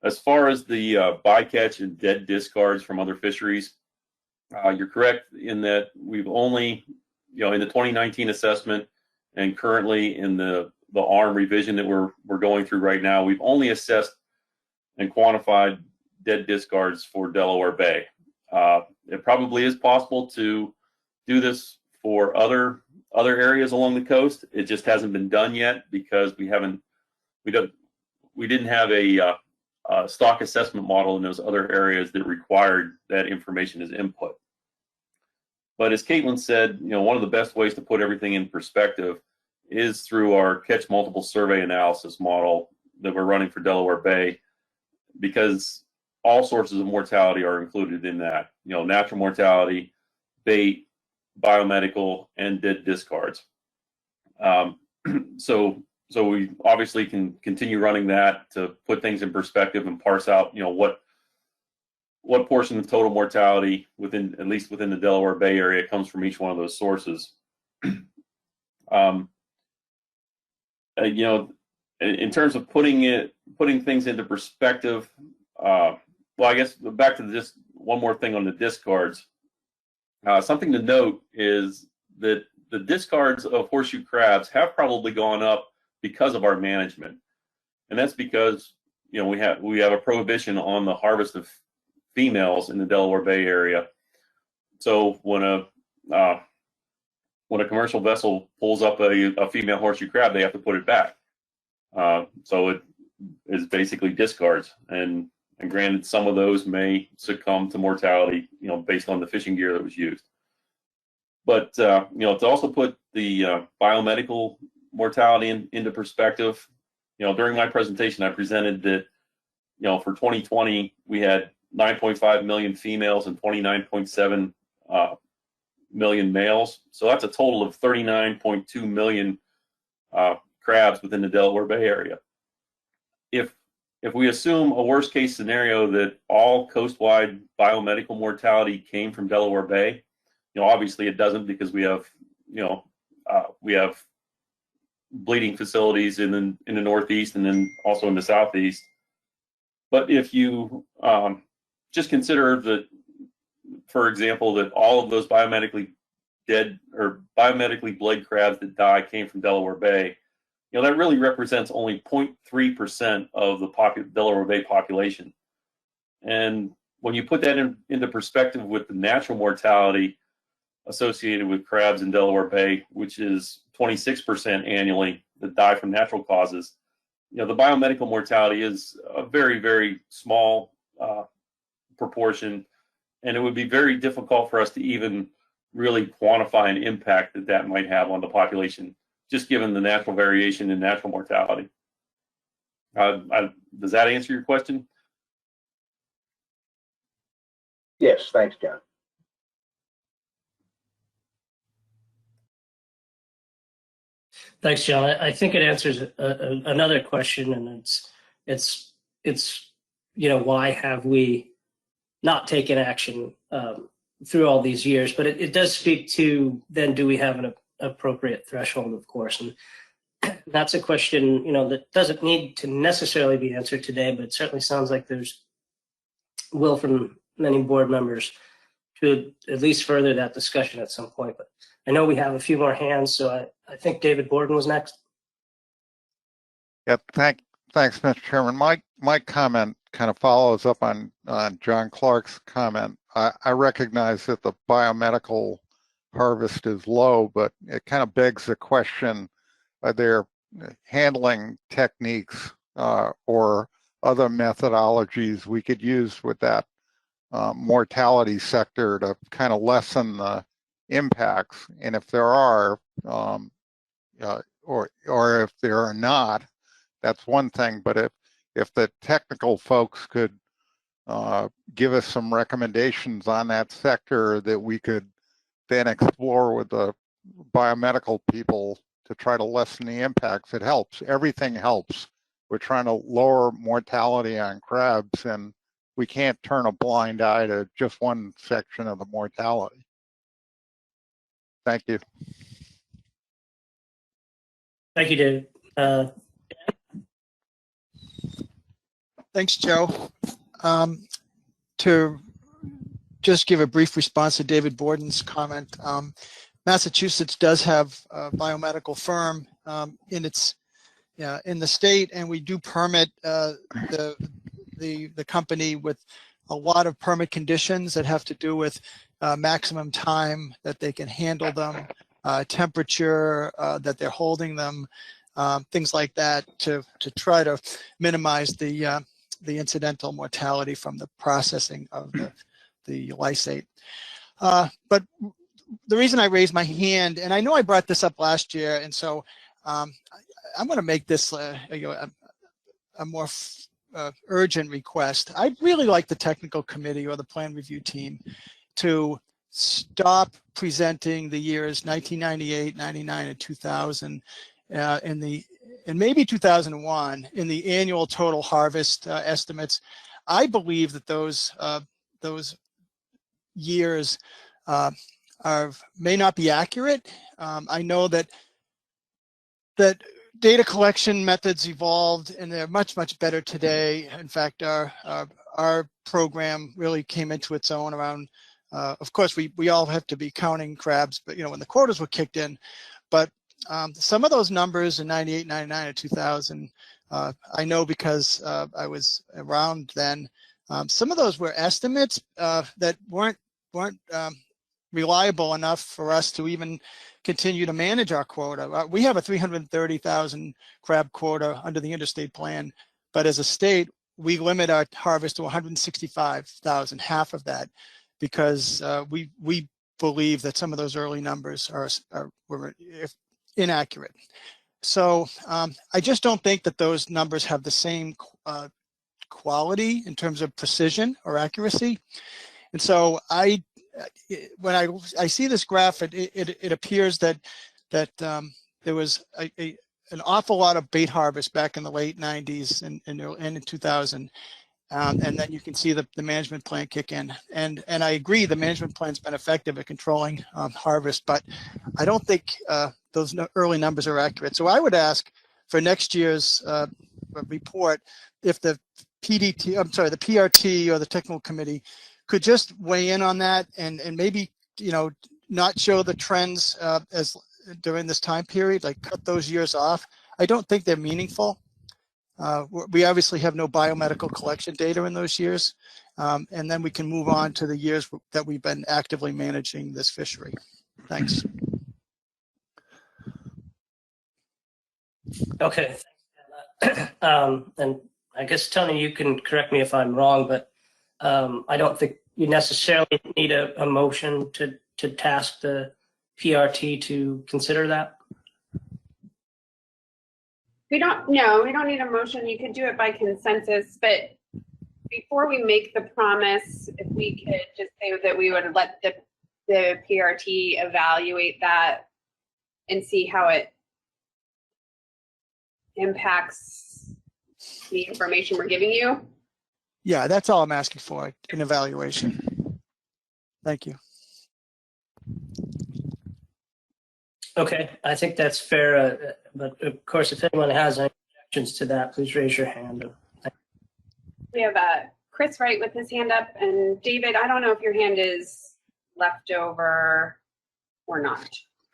As far as the bycatch and dead discards from other fisheries, you're correct in that we've only, in the 2019 assessment and currently in the ARM revision that we're going through right now, we've only assessed and quantified dead discards for Delaware Bay. It probably is possible to do this for other areas along the coast. It just hasn't been done yet because we didn't have a stock assessment model in those other areas that required that information as input. But as Caitlin said, one of the best ways to put everything in perspective is through our catch multiple survey analysis model that we're running for Delaware Bay, because all sources of mortality are included in that. Natural mortality, bait, biomedical, and dead discards. So we obviously can continue running that to put things in perspective and parse out, what portion of total mortality at least within the Delaware Bay area comes from each one of those sources. In terms of putting things into perspective, well, I guess back to just one more thing on the discards. Something to note is that the discards of horseshoe crabs have probably gone up because of our management, and that's because we have a prohibition on the harvest of females in the Delaware Bay area. So when a commercial vessel pulls up a female horseshoe crab, they have to put it back. So it is basically discards, and granted, some of those may succumb to mortality, based on the fishing gear that was used. But to also put the biomedical mortality into perspective, during my presentation, I presented that, for 2020, we had 9.5 million females and 29.7 million males. So that's a total of 39.2 million crabs within the Delaware Bay area. If we assume a worst case scenario that all coastwide biomedical mortality came from Delaware Bay, obviously it doesn't, because we have bleeding facilities in the Northeast and then also in the Southeast. But if you just consider that, for example, that all of those biomedically dead or biomedically bled crabs that die came from Delaware Bay. You know, that really represents only 0.3% of the Delaware Bay population. And when you put that into perspective with the natural mortality associated with crabs in Delaware Bay, which is 26% annually that die from natural causes, you know, the biomedical mortality is a very, very small proportion, and it would be very difficult for us to even really quantify an impact that that might have on the population, just given the natural variation in natural mortality. Does that answer your question? Yes, thanks, John. Thanks, John. I think it answers another question, and it's you know, why have we not taken action through all these years? But it does speak to, then, do we have an appropriate threshold, of course, and that's a question, you know, that doesn't need to necessarily be answered today, but it certainly sounds like there's will from many board members to at least further that discussion at some point. But I know we have a few more hands, so I think David Borden was next. Yeah, thanks, Mr. Chairman. My comment kind of follows up on John Clark's comment. I recognize that the biomedical harvest is low, but it kind of begs the question, are there handling techniques or other methodologies we could use with that mortality sector to kind of lessen the impacts? And if there are, or if there are not, that's one thing. But if the technical folks could give us some recommendations on that sector that we could then explore with the biomedical people to try to lessen the impacts, it helps. Everything helps. We're trying to lower mortality on crabs, and we can't turn a blind eye to just one section of the mortality. Thank you. Thank you, David. Thanks, Joe. To just give a brief response to David Borden's comment, Massachusetts does have a biomedical firm in the state, and we do permit the company with a lot of permit conditions that have to do with maximum time that they can handle them, temperature that they're holding them, things like that, to try to minimize the incidental mortality from the processing of the lysate. But the reason I raised my hand, and I know I brought this up last year, and so I'm going to make this a more urgent request. I'd really like the technical committee or the plan review team to stop presenting the years 1998, 99, and 2000 and maybe 2001 in the annual total harvest estimates. I believe that those years may not be accurate. I know that data collection methods evolved, and they're much better today. In fact, our program really came into its own around. Of course, we all have to be counting crabs, but when the quotas were kicked in. But some of those numbers in 98, 99, and 2000, I know because I was around then. Some of those were estimates that weren't reliable enough for us to even continue to manage our quota. We have a 330,000 crab quota under the interstate plan, but as a state, we limit our harvest to 165,000, half of that, because we believe that some of those early numbers were inaccurate. So I just don't think that those numbers have the same quality in terms of precision or accuracy. And so when I see this graph, it appears that there was an awful lot of bait harvest back in the late 90s and in 2000. And then you can see the management plan kick in. And I agree, the management plan's been effective at controlling harvest, but I don't think those early numbers are accurate. So I would ask for next year's report, if the PDT, I'm sorry, the PRT or the technical committee could just weigh in on that and maybe, not show the trends as during this time period, like cut those years off. I don't think they're meaningful. We obviously have no biomedical collection data in those years. And then we can move on to the years that we've been actively managing this fishery. Thanks. Okay. And I guess, Tony, you can correct me if I'm wrong, but I don't think you necessarily need a motion to task the PRT to consider that. We don't need a motion. You could do it by consensus, but before we make the promise, if we could just say that we would let the PRT evaluate that and see how it impacts the information we're giving you. Yeah, that's all I'm asking for, an evaluation. Thank you. Okay, I think that's fair. But of course, if anyone has any objections to that, please raise your hand. We have Chris Wright with his hand up, and David, I don't know if your hand is left over or not.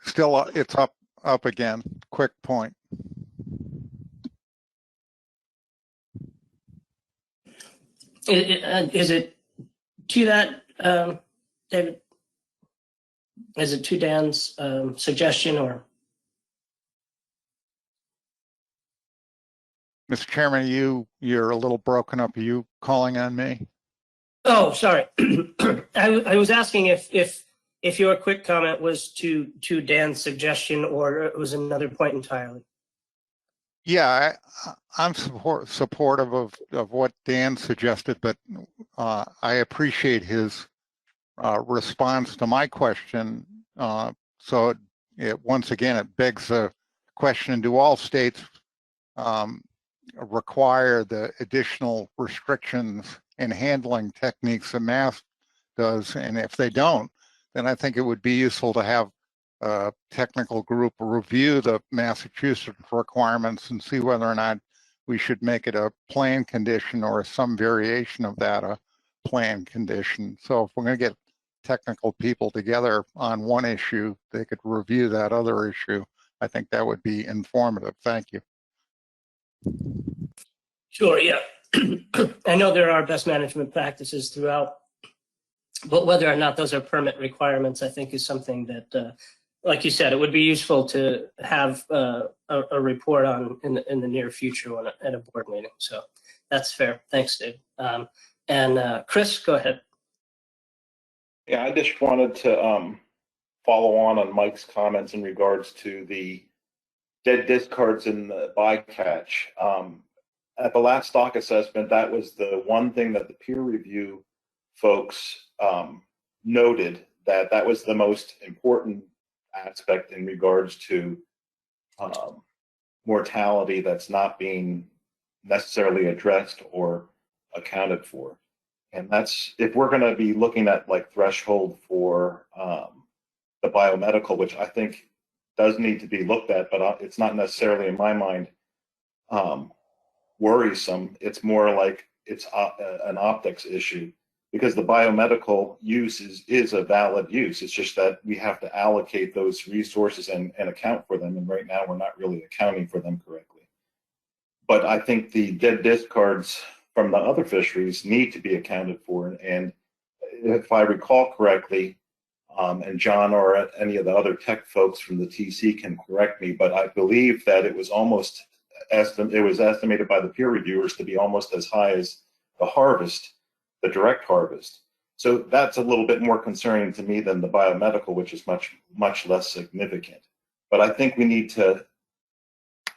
Still, it's up again. Quick point. Is it to that, David? Is it to Dan's suggestion or? Mr. Chairman, you're a little broken up. Are you calling on me? Oh, sorry. I was asking if your quick comment was to Dan's suggestion or it was another point entirely. Yeah, I'm supportive of what Dan suggested, but I appreciate his response to my question. So once again, it begs the question, do all states require the additional restrictions in handling techniques that Mass does? And if they don't, then I think it would be useful to have a technical group review the Massachusetts requirements and see whether or not we should make it a plan condition or some variation of that a plan condition. So if we're going to get technical people together on one issue, they could review that other issue. I think that would be informative. Thank you. Sure, yeah. I know there are best management practices throughout, but whether or not those are permit requirements, I think is something that, like you said, it would be useful to have a report on in the near future at a board meeting. So that's fair. Thanks, Dave. And Chris, go ahead. Yeah, I just wanted to follow on Mike's comments in regards to the dead discards in the bycatch. At the last stock assessment, that was the one thing that the peer review folks noted, that was the most important aspect in regards to mortality that's not being necessarily addressed or accounted for. And that's, if we're going to be looking at like threshold for the biomedical, which I think does need to be looked at, but it's not necessarily in my mind worrisome. It's more like it's an optics issue, because the biomedical use is a valid use. It's just that we have to allocate those resources and account for them. And right now we're not really accounting for them correctly. But I think the dead discards from the other fisheries need to be accounted for. And if I recall correctly, and John or any of the other tech folks from the TC can correct me, but I believe that it was almost estimated by the peer reviewers to be almost as high as the harvest, the direct harvest. So that's a little bit more concerning to me than the biomedical, which is much less significant. But I think we need to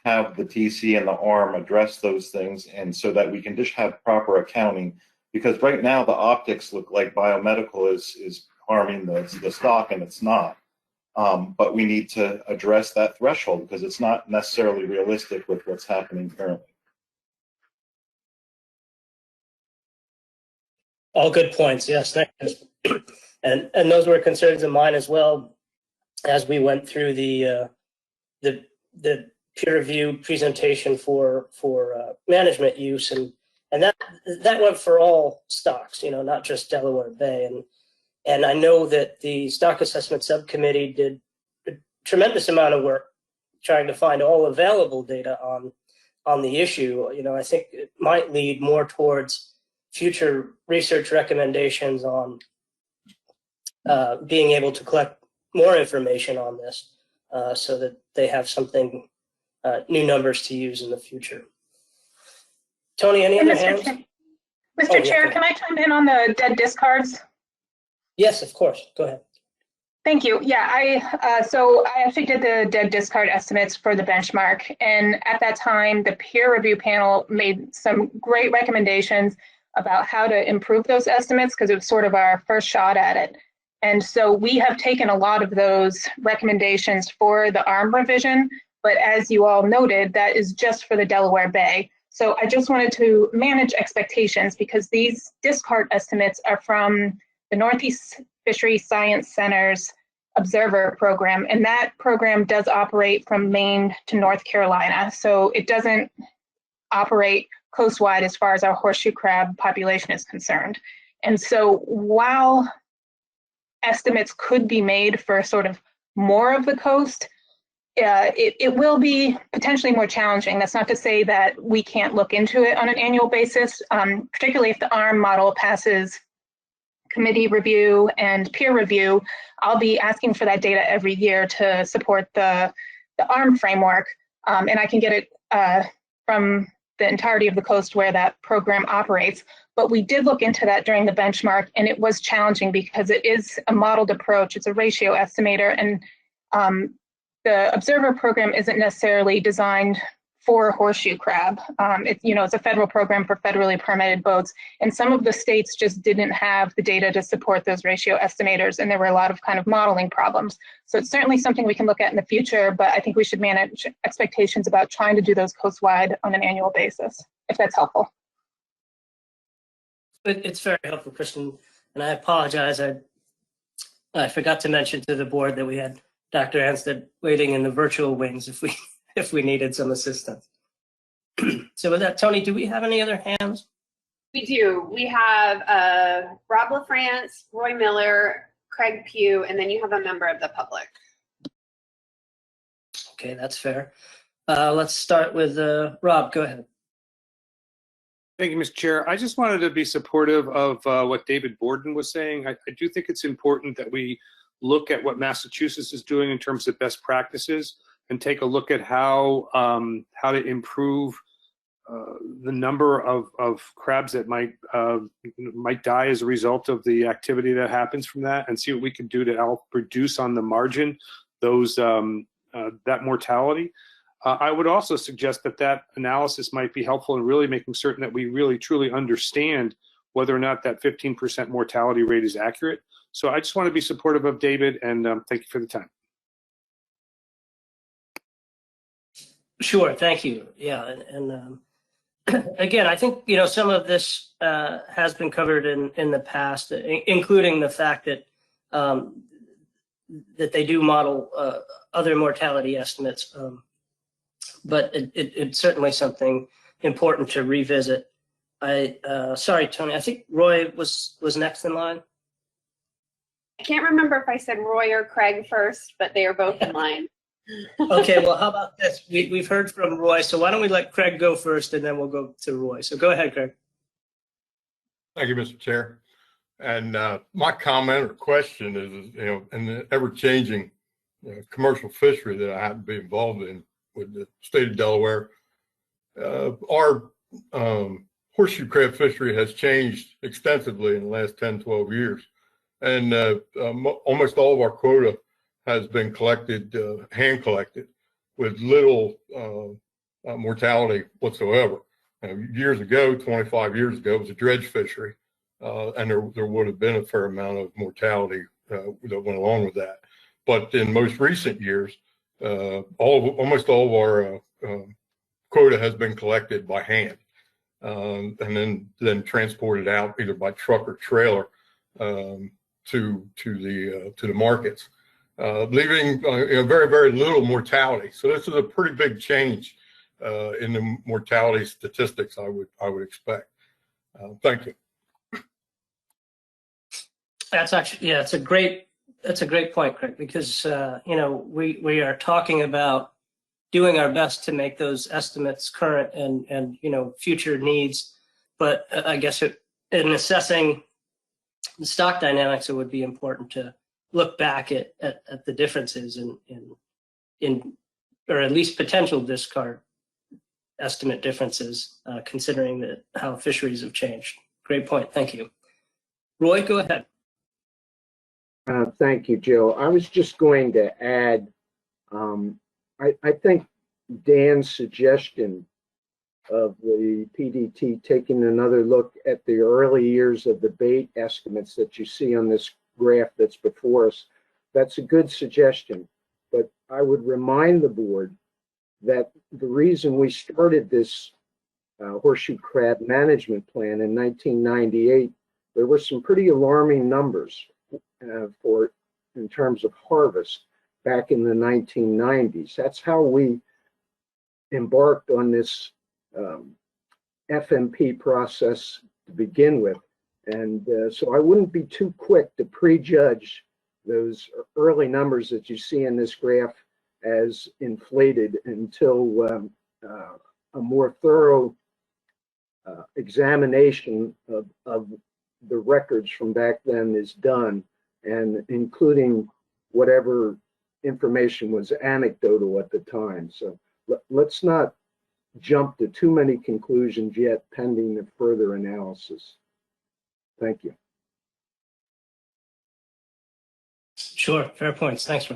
have the TC and the ARM address those things, and so that we can just have proper accounting, because right now the optics look like biomedical is harming the stock, and it's not. But we need to address that threshold because it's not necessarily realistic with what's happening currently. All good points. Yes, thanks. And those were concerns of mine as well as we went through the peer review presentation for management use, and And that went for all stocks, not just Delaware Bay. And I know that the stock assessment subcommittee did a tremendous amount of work trying to find all available data on the issue. I think it might lead more towards future research recommendations on being able to collect more information on this so that they have something, new numbers to use in the future. Tony, any other hands? Mr. Chair, can I chime in on the dead discards? Yes, of course. Go ahead. Thank you. Yeah, I actually did the dead discard estimates for the benchmark, and at that time, the peer review panel made some great recommendations about how to improve those estimates because it was sort of our first shot at it. And so we have taken a lot of those recommendations for the ARM revision, but as you all noted, that is just for the Delaware Bay. So I just wanted to manage expectations because these discard estimates are from the Northeast Fisheries Science Center's Observer Program, and that program does operate from Maine to North Carolina. So it doesn't operate coastwide as far as our horseshoe crab population is concerned. And so while estimates could be made for sort of more of the coast, it will be potentially more challenging. That's not to say that we can't look into it on an annual basis, particularly if the ARM model passes committee review and peer review. I'll be asking for that data every year to support the ARM framework, and I can get it from the entirety of the coast where that program operates. But we did look into that during the benchmark, and it was challenging because it is a modeled approach. It's a ratio estimator, and the Observer Program isn't necessarily designed for horseshoe crab. It's a federal program for federally permitted boats, and some of the states just didn't have the data to support those ratio estimators, and there were a lot of kind of modeling problems. So it's certainly something we can look at in the future, but I think we should manage expectations about trying to do those coastwide on an annual basis, if that's helpful. It's very helpful, Kristen, and I apologize. I forgot to mention to the board that we had Dr. Anstead waiting in the virtual wings if we needed some assistance. So with that, Tony, do we have any other hands? We do. We have Rob LaFrance, Roy Miller, Craig Pugh, and then you have a member of the public. Okay, that's fair. Let's start with Rob. Go ahead. Thank you, Mr. Chair. I just wanted to be supportive of what David Borden was saying. I do think it's important that we look at what Massachusetts is doing in terms of best practices and take a look at how to improve the number of crabs that might die as a result of the activity that happens from that, and see what we can do to help reduce on the margin those that mortality. I would also suggest that analysis might be helpful in really making certain that we really truly understand whether or not that 15% mortality rate is accurate. So I just want to be supportive of David, and thank you for the time. Sure, thank you. Yeah, and again, I think some of this has been covered in the past, including the fact that that they do model other mortality estimates, but it's certainly something important to revisit. Sorry, Tony, I think Roy was next in line. I can't remember if I said Roy or Craig first, but they are both in line. Okay, well, how about this? We've heard from Roy, so why don't we let Craig go first, and then we'll go to Roy. So go ahead, Craig. Thank you, Mr. Chair. And my comment or question is, in the ever-changing commercial fishery that I happen to be involved in with the state of Delaware, our horseshoe crab fishery has changed extensively in the last 10, 12 years. And almost all of our quota has been collected, hand collected, with little mortality whatsoever. Years ago, 25 years ago, it was a dredge fishery, and there would have been a fair amount of mortality that went along with that. But in most recent years, almost all of our quota has been collected by hand, and then transported out either by truck or trailer to the markets, leaving very, very little mortality. So this is a pretty big change in the mortality statistics, I would expect. Thank you. That's actually, yeah, that's a great point, Craig, because, we are talking about doing our best to make those estimates current and future needs. But I guess in assessing the stock dynamics, it would be important to look back at the differences in or at least potential discard estimate differences, considering how fisheries have changed. Great point. Thank you. Roy, go ahead. Thank you, Joe. I was just going to add, I think Dan's suggestion of the PDT taking another look at the early years of the bait estimates that you see on this graph that's before us, that's a good suggestion. But I would remind the board that the reason we started this horseshoe crab management plan in 1998, there were some pretty alarming numbers in terms of harvest back in the 1990s. That's how we embarked on this FMP process to begin with. And so I wouldn't be too quick to prejudge those early numbers that you see in this graph as inflated until a more thorough examination of the records from back then is done, and including whatever information was anecdotal at the time. So let's not jump to too many conclusions yet pending the further analysis. Thank you. Sure, fair points. Thanks,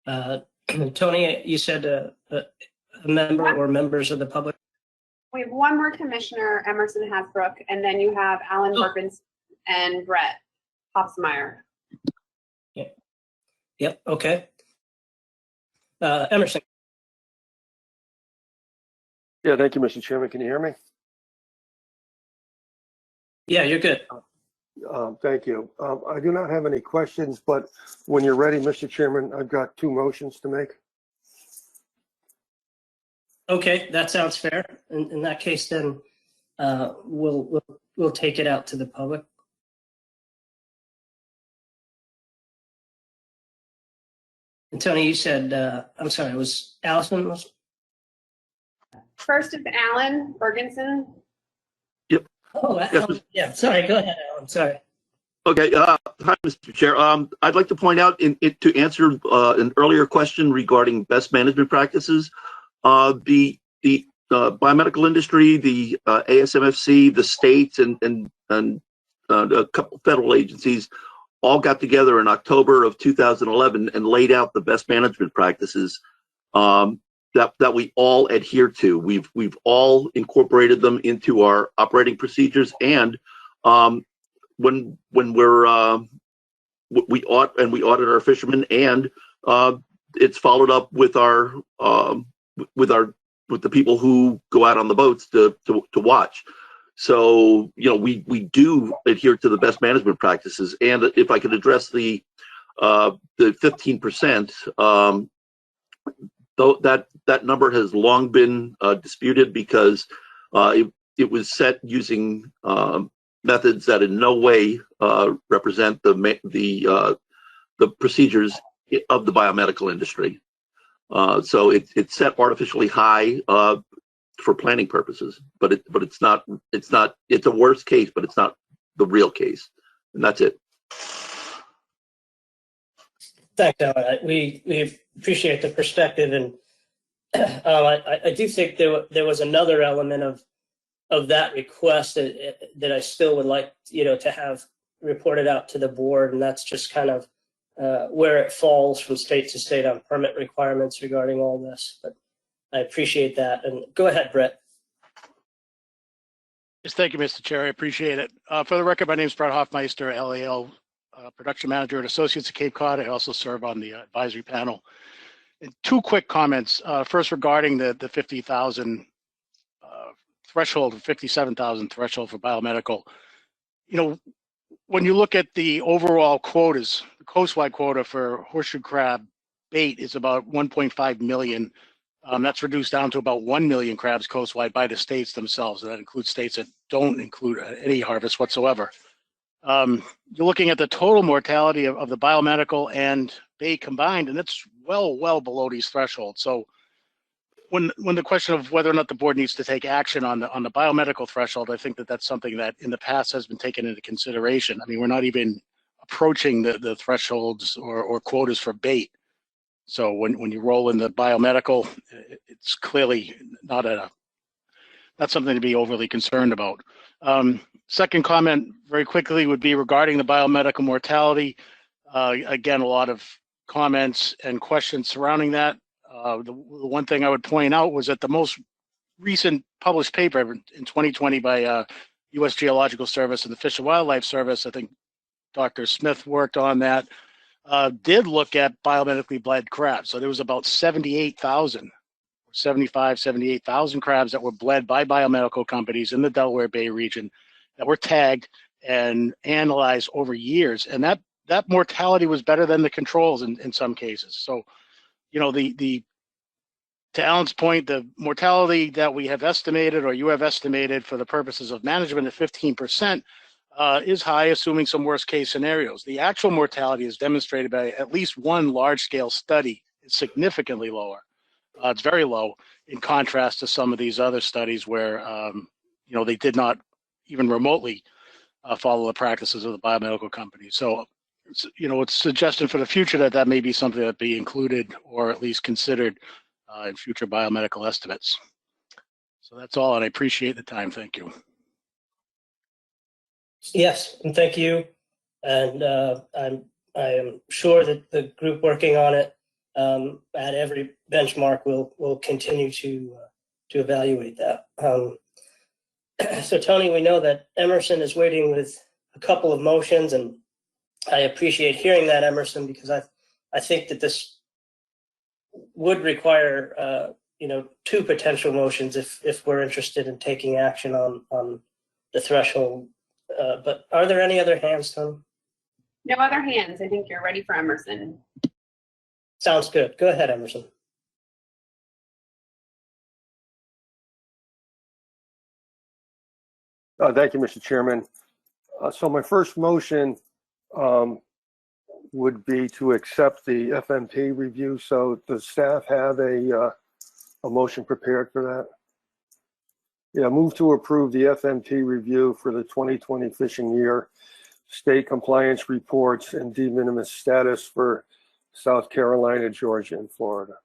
Ryan. Tony, you said a member or members of the public? We have one more commissioner, Emerson Hasbrook, and then you have Alan Bergenson and Brett Hofsmeyer. Yep, okay. Emerson. Yeah, thank you, Mr. Chairman. Can you hear me? Yeah, you're good. Thank you. I do not have any questions, but when you're ready, Mr. Chairman, I've got two motions to make. Okay, that sounds fair. In that case, then we'll take it out to the public. And Tony, you said, I'm sorry, it was Allison? First is Alan Bergenson. Yep. Oh, Alan. Yeah, sorry, go ahead, Alan, sorry. Okay, hi, Mr. Chair. I'd like to point out to answer an earlier question regarding best management practices. The biomedical industry, the ASMFC, the states, and a couple federal agencies all got together in October of 2011 and laid out the best management practices that we all adhere to. We've all incorporated them into our operating procedures, and when we audit our fishermen, and it's followed up with the people who go out on the boats to watch. So we do adhere to the best management practices. And if I could address the 15%, though that number has long been disputed, because it was set using methods that in no way represent the procedures of the biomedical industry. So it's set artificially high for planning purposes, but it's not. It's a worst case, but it's not the real case, and that's it. Thanks, Alan. We appreciate the perspective, and I do think there was another element of that request that I still would like to have reported out to the board, and that's just kind of where it falls from state to state on permit requirements regarding all this. But I appreciate that. And go ahead, Brett. Yes, thank you, Mr. Chair. I appreciate it. For the record, my name is Brett Hoffmeister, LAL Production Manager at Associates of Cape Cod. I also serve on the advisory panel. And two quick comments. First, regarding the 50,000 threshold, 57,000 threshold for biomedical. When you look at the overall quotas, the coastwide quota for horseshoe crab bait is about 1.5 million That's reduced down to about 1 million crabs coastwide by the states themselves. And that includes states that don't include any harvest whatsoever. You're looking at the total mortality of the biomedical and bait combined, and it's well below these thresholds. So when the question of whether or not the board needs to take action on the biomedical threshold, I think that that's something that in the past has been taken into consideration. I mean, we're not even approaching the thresholds or quotas for bait. So when you roll in the biomedical, it's clearly not something to be overly concerned about. Second comment very quickly would be regarding the biomedical mortality. Again, a lot of comments and questions surrounding that. The one thing I would point out was that the most recent published paper in 2020 by U.S. Geological Service and the Fish and Wildlife Service, I think Dr. Smith worked on that, did look at biomedically bled crabs. So there was about 78,000 crabs that were bled by biomedical companies in the Delaware Bay region that were tagged and analyzed over years. And that mortality was better than the controls in some cases. So, you know, to Alan's point, the mortality that we have estimated or you have estimated for the purposes of management at 15% is high, assuming some worst case scenarios. The actual mortality is demonstrated by at least one large scale study. It's significantly lower. It's very low in contrast to some of these other studies where, you know, they did not even remotely follow the practices of the biomedical companies. So, you know, it's a suggestion for the future that may be something that be included or at least considered in future biomedical estimates. So that's all, and I appreciate the time. Thank you. Yes, and thank you. And I am sure that the group working on it at every benchmark will continue to evaluate that. So Tony, we know that Emerson is waiting with a couple of motions, and I appreciate hearing that, Emerson, because I think that this would require you know, two potential motions if we're interested in taking action on the threshold. But are there any other hands, Tony? No other hands. I think you're ready for Emerson. Sounds good. Go ahead, Emerson. Thank you, Mr. Chairman. So my first motion would be to accept the FMP review. So does staff have a motion prepared for that? Yeah, move to approve the FMP review for the 2020 fishing year, state compliance reports, and de minimis status for South Carolina, Georgia, and Florida.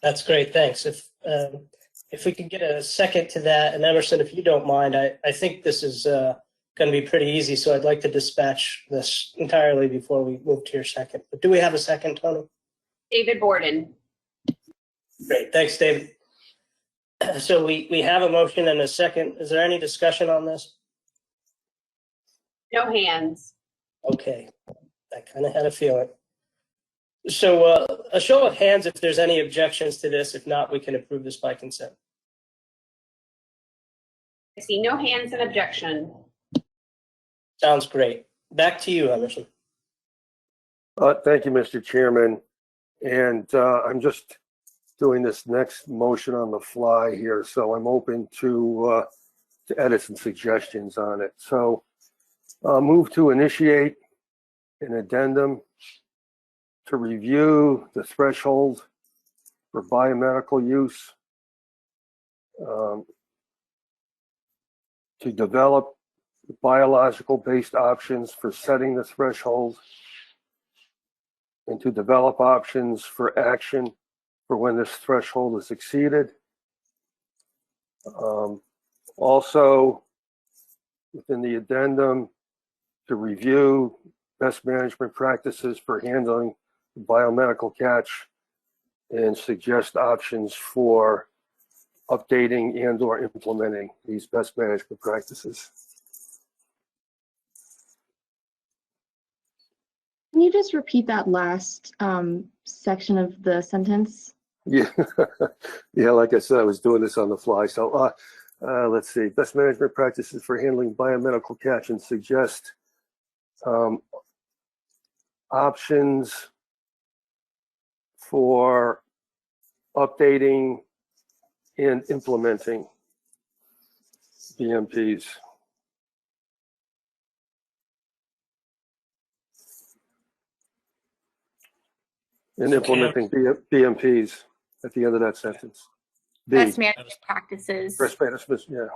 That's great. Thanks. If we could get a second to that, and Emerson, if you don't mind, I think this is going to be pretty easy, so I'd like to dispatch this entirely before we move to your second. But do we have a second, Tony? David Borden. Great. Thanks, David. So we have a motion and a second. Is there any discussion on this? No hands. Okay. I kind of had a feeling. So a show of hands if there's any objections to this. If not, we can approve this by consent. I see no hands and objection. Sounds great. Back to you, Emerson. Thank you, Mr. Chairman. And I'm just doing this next motion on the fly here, so I'm open to edits and suggestions on it. So move to initiate an addendum to review the threshold for biomedical use, to develop biological-based options for setting the threshold, and to develop options for action for when this threshold is exceeded. Also, within the addendum, to review best management practices for handling biomedical catch and suggest options for updating and or implementing these best management practices. Can you just repeat that last section of the sentence? Yeah, yeah. Like I said, I was doing this on the fly. So let's see. Best management practices for handling biomedical catch and suggest options for updating and implementing BMPs. And implementing BMPs at the end of that sentence. B. Best management practices. Best management, yeah.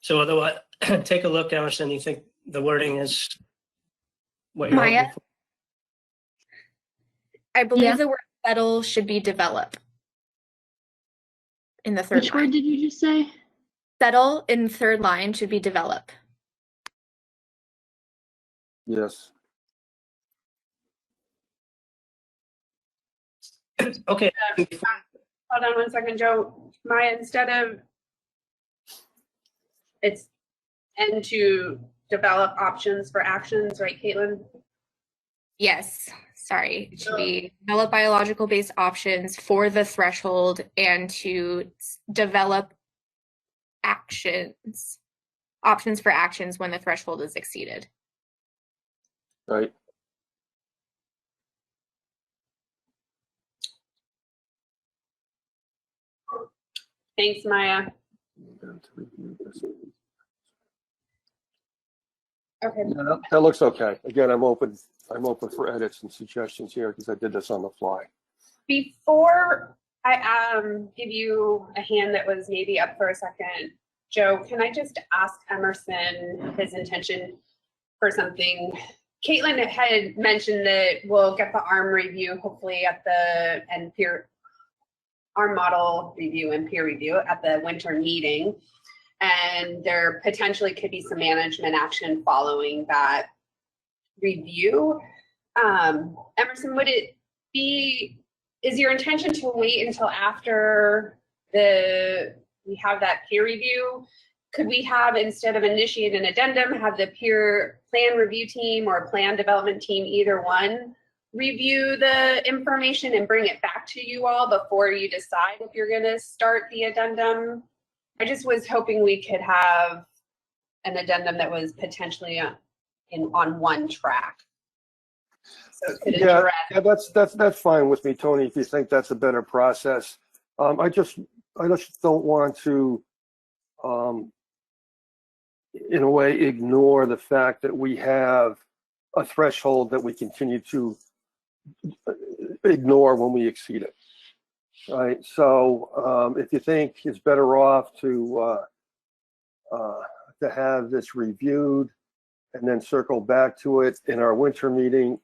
So otherwise, take a look, Emerson. You think the wording is what you're Maya? hoping for? I believe the word settle should be develop in the third Which line. word did you just say? Settle in third line should be develop. Yes. Okay. Hold on one second, Joe. Maya, instead of it's and to develop options for actions, right, Caitlin? Yes, sorry. It should be develop biological based options for the threshold and to develop options for actions when the threshold is exceeded. Right. Thanks, Maya. Okay. Yeah, that looks okay. Again, I'm open for edits and suggestions here because I did this on the fly. Before I give you a hand that was maybe up for a second, Joe, can I just ask Emerson his intention for something? Caitlin had mentioned that we'll get the ARM review hopefully at the and peer ARM model review and peer review at the winter meeting. And there potentially could be some management action following that review. Emerson, would it be, is your intention to wait until after we have that peer review? Could we have, instead of initiate an addendum, have the peer plan review team or plan development team, either one, review the information and bring it back to you all before you decide if you're going to start the addendum? I just was hoping we could have an addendum that was potentially on one track. So it could address. Yeah, that's fine with me, Tony. If you think that's a better process, I just don't want to, in a way, ignore the fact that we have a threshold that we continue to ignore when we exceed it. Right. So if you think it's better off to have this reviewed and then circle back to it in our winter meeting,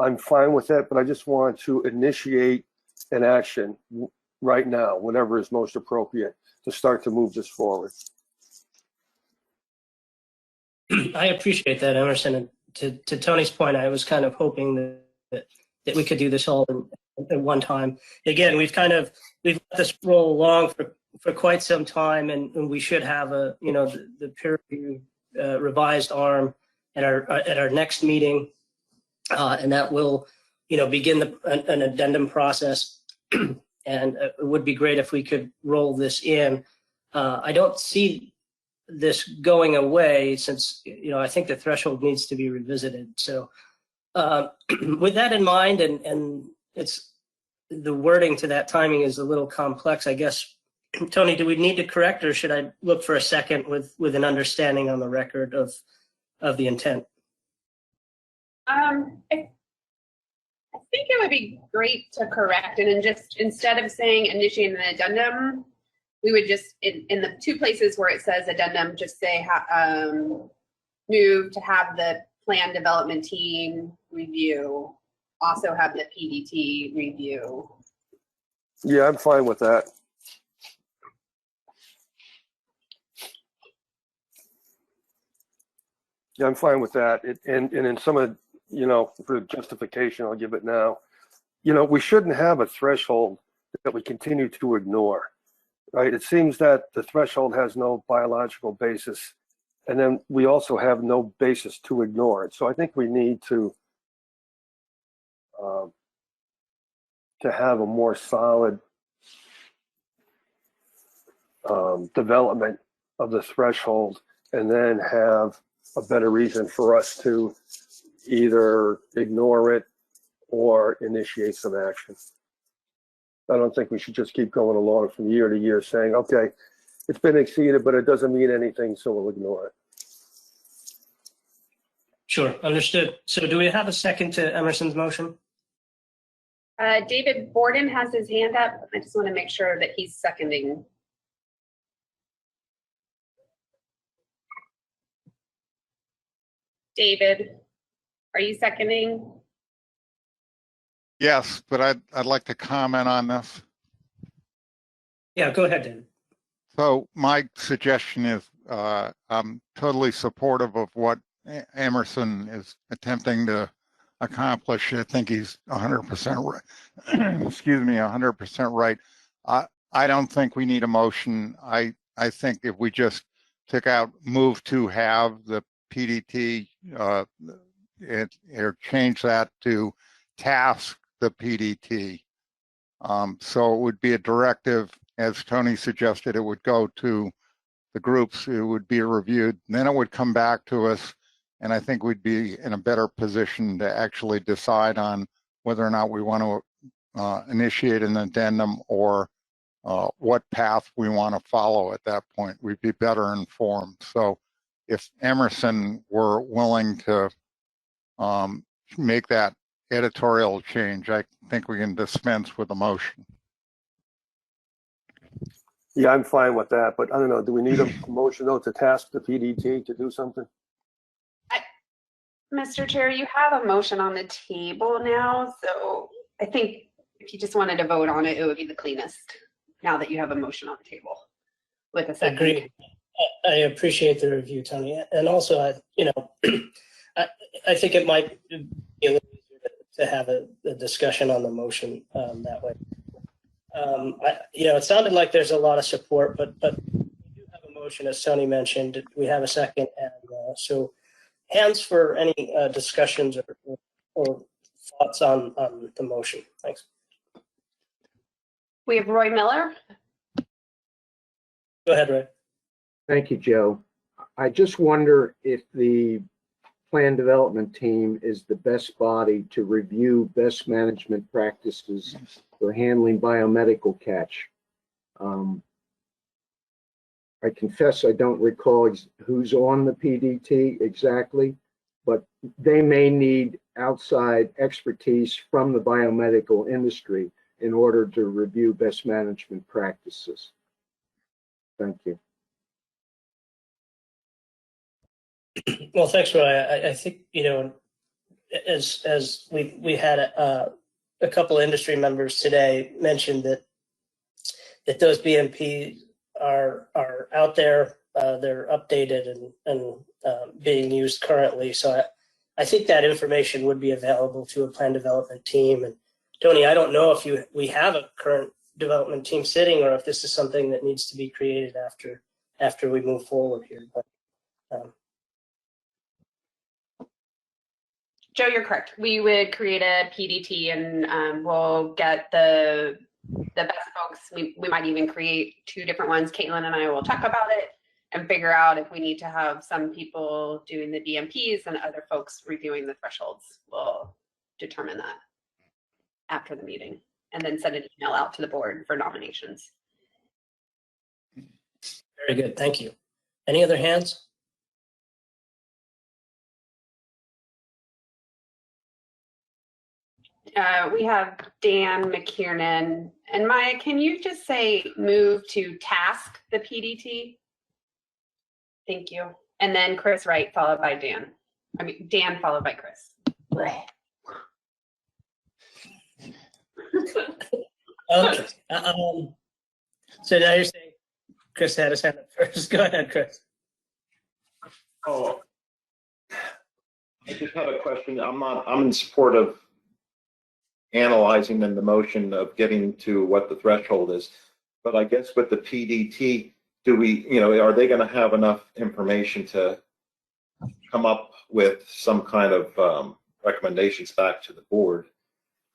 I'm fine with that. But I just want to initiate an action right now, whatever is most appropriate, to start to move this forward. I appreciate that, Emerson. And to Tony's point, I was kind of hoping that we could do this all at one time. Again, we've let this roll along for quite some time, and we should have the peer review revised ARM at our next meeting, and that will begin an addendum process. And it would be great if we could roll this in. I don't see this going away since I think the threshold needs to be revisited. So with that in mind, and it's the wording to that timing is a little complex, I guess. Tony, do we need to correct, or should I look for a second with an understanding on the record of the intent? I think it would be great to correct, and then just instead of saying initiate an addendum, we would just in the two places where it says addendum, just say move to have the plan development team review, also have the PDT review. Yeah, I'm fine with that. Yeah, I'm fine with that. And in some of, for justification, I'll give it now. We shouldn't have a threshold that we continue to ignore, right? It seems that the threshold has no biological basis, and then we also have no basis to ignore it. So I think we need to have a more solid development of the threshold, and then have a better reason for us to either ignore it or initiate some action. I don't think we should just keep going along from year to year saying, okay, it's been exceeded, but it doesn't mean anything, so we'll ignore it. Sure, understood. So do we have a second to Emerson's motion? David Borden has his hand up. I just want to make sure that he's seconding. David, are you seconding? Yes, but I'd like to comment on this. Yeah, go ahead, David. So my suggestion is I'm totally supportive of what Emerson is attempting to accomplish. I think he's 100% right. Excuse me, 100% right. I don't think we need a motion. I think if we just took out move to have the PDT or change that to task the PDT. So it would be a directive, as Tony suggested, it would go to the groups, it would be reviewed, then it would come back to us, and I think we'd be in a better position to actually decide on whether or not we want to initiate an addendum or what path we want to follow at that point. We'd be better informed. So if Emerson were willing to make that editorial change, I think we can dispense with a motion. Yeah, I'm fine with that, but I don't know, do we need a motion though to task the PDT to do something? Mr. Chair, you have a motion on the table now, so I think if you just wanted to vote on it, it would be the cleanest now that you have a motion on the table with a second. Agreed. I appreciate the review, Tony. And also, I think it might be a little easier to have a discussion on the motion that way. It sounded like there's a lot of support, but we do have a motion, as Tony mentioned. We have a second, and so hands for any discussions or thoughts on the motion. Thanks. We have Roy Miller. Go ahead, Roy. Thank you, Joe. I just wonder if the plan development team is the best body to review best management practices for handling biomedical catch. I confess I don't recall who's on the PDT exactly, but they may need outside expertise from the biomedical industry in order to review best management practices. Thank you. Well, thanks, Roy. I think, as we had a couple of industry members today mentioned that those BMPs are out there, they're updated and being used currently. So I think that information would be available to a plan development team. And Tony, I don't know if we have a current development team sitting or if this is something that needs to be created after we move forward here. But Joe, you're correct. We would create a PDT and we'll get the best folks. We might even create 2 different ones. Caitlin and I will talk about it and figure out if we need to have some people doing the BMPs and other folks reviewing the thresholds. We'll determine that after the meeting and then send an email out to the board for nominations. Very good. Thank you. Any other hands? We have Dan McKiernan. And Maya, can you just say move to task the PDT? Thank you. And then Chris Wright followed by Dan. Dan followed by Chris. Okay. So now you're saying Chris had his hand up first. Go ahead, Chris. Oh, I just have a question. I'm in support of analyzing the motion of getting to what the threshold is. But I guess with the PDT, are they going to have enough information to come up with some kind of recommendations back to the board?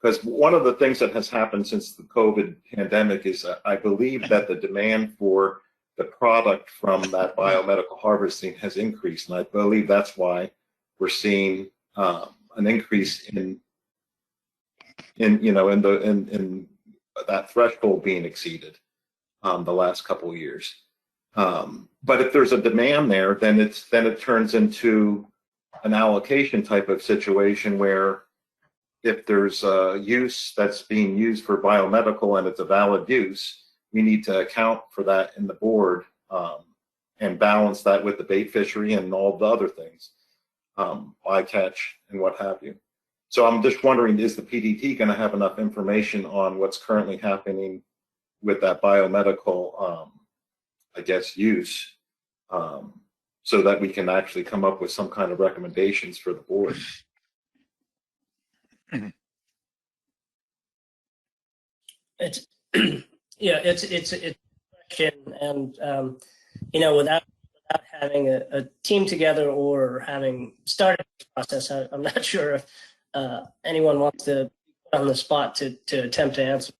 Because one of the things that has happened since the COVID pandemic is I believe that the demand for the product from that biomedical harvesting has increased. And I believe that's why we're seeing an increase in that threshold being exceeded the last couple of years. But if there's a demand there, then it turns into an allocation type of situation where if there's a use that's being used for biomedical and it's a valid use, we need to account for that in the board and balance that with the bait fishery and all the other things, bycatch and what have you. So I'm just wondering, is the PDT going to have enough information on what's currently happening with that biomedical, I guess, use, so that we can actually come up with some kind of recommendations for the board? It's yeah, it's a question, and without having a team together or having started this process, I'm not sure if anyone wants to put on the spot to attempt to answer.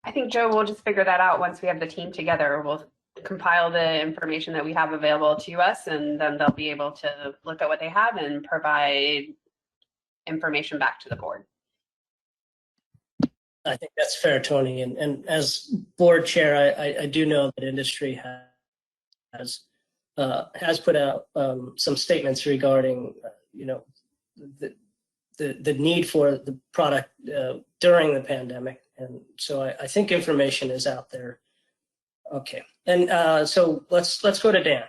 I think, Joe, we'll just figure that out once we have the team together. We'll compile the information that we have available to us, and then they'll be able to look at what they have and provide information back to the board. I think that's fair, Tony. And as board chair, I do know that industry has put out some statements regarding the need for the product during the pandemic, and so I think information is out there. Okay, and so let's go to Dan.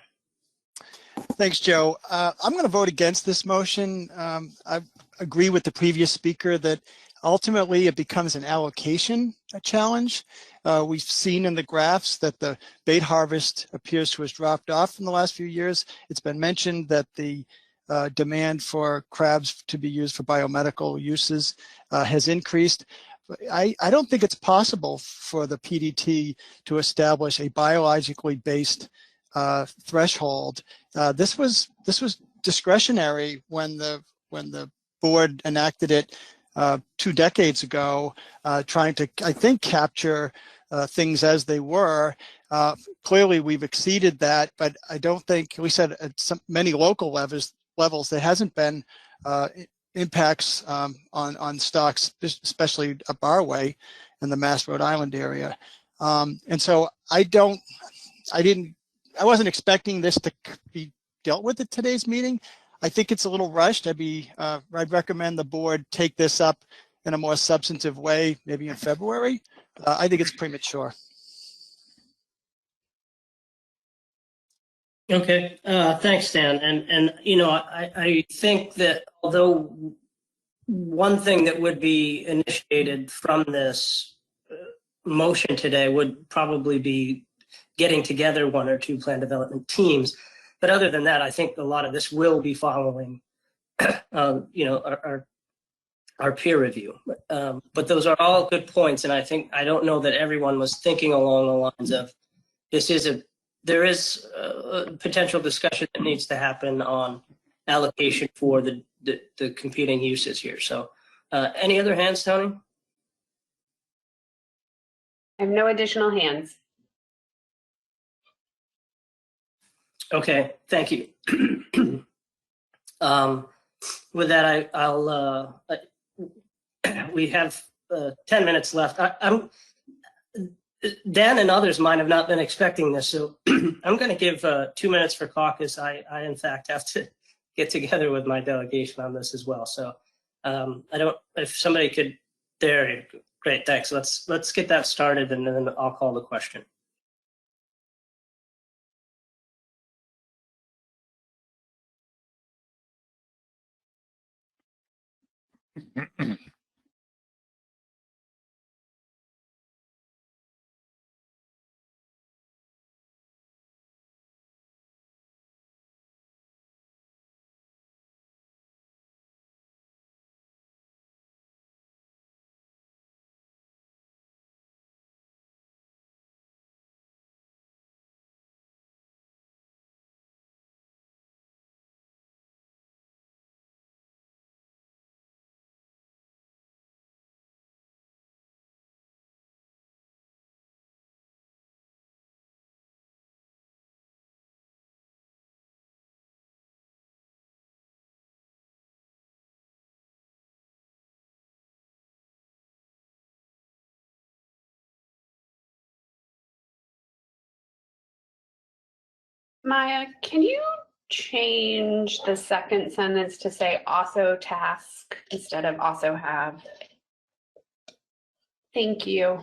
Thanks, Joe. I'm going to vote against this motion. I agree with the previous speaker that ultimately it becomes an allocation challenge. We've seen in the graphs that the bait harvest appears to have dropped off in the last few years. It's been mentioned that the demand for crabs to be used for biomedical uses has increased. I don't think it's possible for the PDT to establish a biologically based threshold. This was discretionary when the board enacted it 2 decades ago, trying to, I think, capture things as they were. Clearly, we've exceeded that, but I don't think, at least at many local levels, there hasn't been impacts on stocks, especially up our way in the Mass, Rhode Island area. And so I wasn't expecting this to be dealt with at today's meeting. I think it's a little rushed. I'd recommend the board take this up in a more substantive way, maybe in February. I think it's premature. Okay, thanks, Dan. And I think that although one thing that would be initiated from this motion today would probably be getting together 1 or 2 plan development teams, but other than that, I think a lot of this will be following, our peer review. But those are all good points, and I don't know that everyone was thinking along the lines of there is a potential discussion that needs to happen on allocation for the competing uses here. So, any other hands, Tony? I have no additional hands. Okay, thank you. With that, I'll we have 10 minutes left. Dan and others might have not been expecting this, so I'm going to give 2 minutes for caucus. I in fact have to get together with my delegation on this as well. So if somebody could, great, thanks. Let's get that started, and then I'll call the question. Maya, can you change the second sentence to say also task instead of also have? Thank you.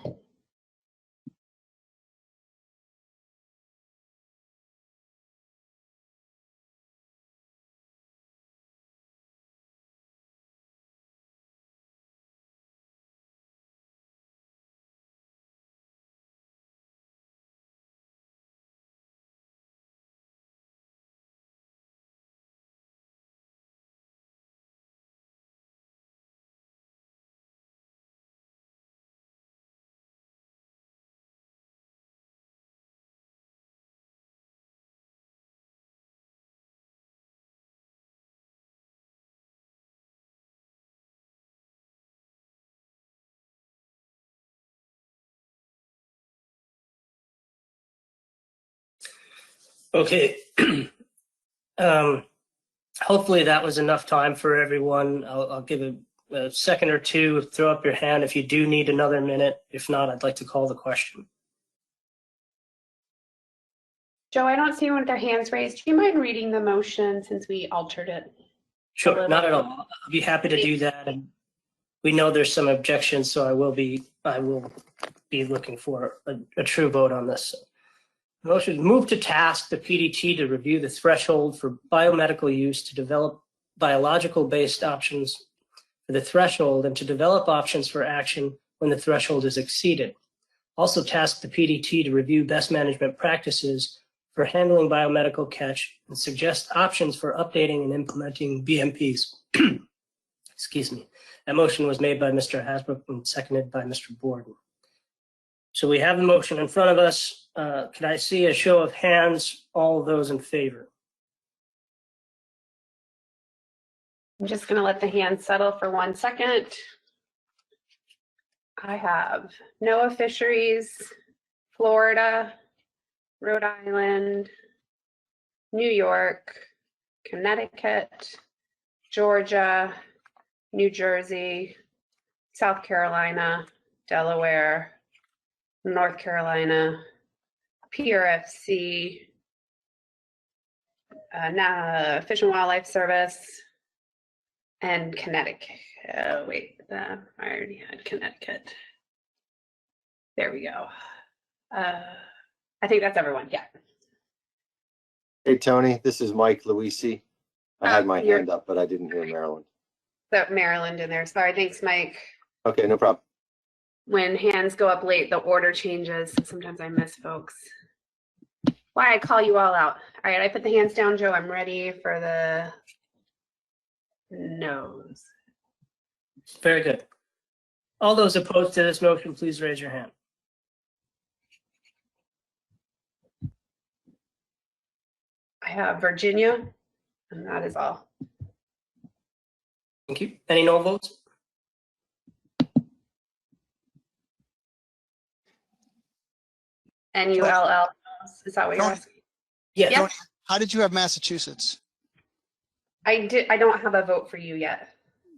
Okay. Hopefully that was enough time for everyone. I'll give a second or two. Throw up your hand if you do need another minute. If not, I'd like to call the question. Joe, I don't see anyone with their hands raised. Do you mind reading the motion since we altered it? Sure, not at all. I'll be happy to do that. And we know there's some objections, so I will be looking for a true vote on this. Motion: move to task the PDT to review the threshold for biomedical use to develop biological-based options for the threshold and to develop options for action when the threshold is exceeded. Also task the PDT to review best management practices for handling biomedical catch and suggest options for updating and implementing BMPs. Excuse me. That motion was made by Mr. Hasbrook and seconded by Mr. Borden. So we have the motion in front of us. Can I see a show of hands, all of those in favor? I'm just going to let the hands settle for 1 second. I have NOAA Fisheries, Florida, Rhode Island, New York, Connecticut, Georgia, New Jersey, South Carolina, Delaware, North Carolina, PRFC, Fish and Wildlife Service, and Connecticut. I already had Connecticut. There we go. I think that's everyone. Yeah. Hey, Tony, this is Mike Luisi. I had my hand up, but I didn't hear Maryland. So Maryland in there. Sorry. Thanks, Mike. Okay, no problem. When hands go up late, the order changes. Sometimes I miss folks. Why I call you all out. All right, I put the hands down, Joe. I'm ready for the no's. Very good. All those opposed to this motion, please raise your hand. I have Virginia, and that is all. Thank you. Any no votes? NULL. Is that what you're asking? Yeah. Yes. How did you have Massachusetts? I don't have a vote for you yet.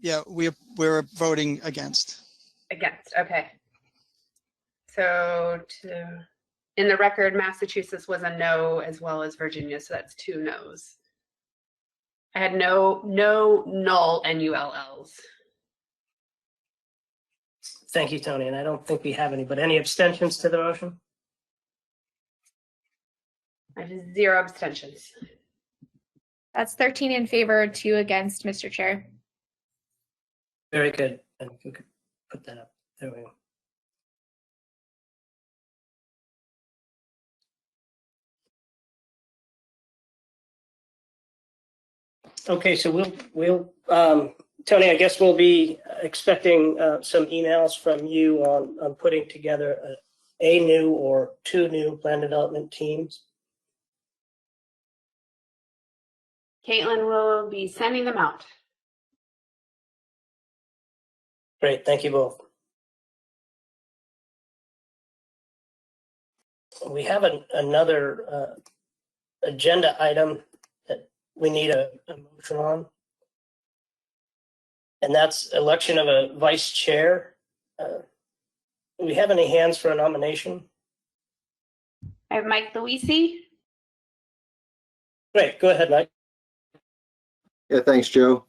Yeah, we're voting against. Against. Okay. So in the record, Massachusetts was a no as well as Virginia, so that's 2 no's. I had no null NULLs. Thank you, Tony. And I don't think we have any, but any abstentions to the motion? I have 0 abstentions. That's 13 in favor, 2 against, Mr. Chair. Very good. And we could put that up. There we go. Okay, so we'll Tony, I guess we'll be expecting some emails from you on putting together a new or 2 new plan development teams. Caitlin will be sending them out. Great, thank you both. We have another agenda item that we need a motion on, and that's election of a vice chair. Do we have any hands for a nomination? I have Mike Luisi. Great, go ahead, Mike. Yeah, thanks, Joe.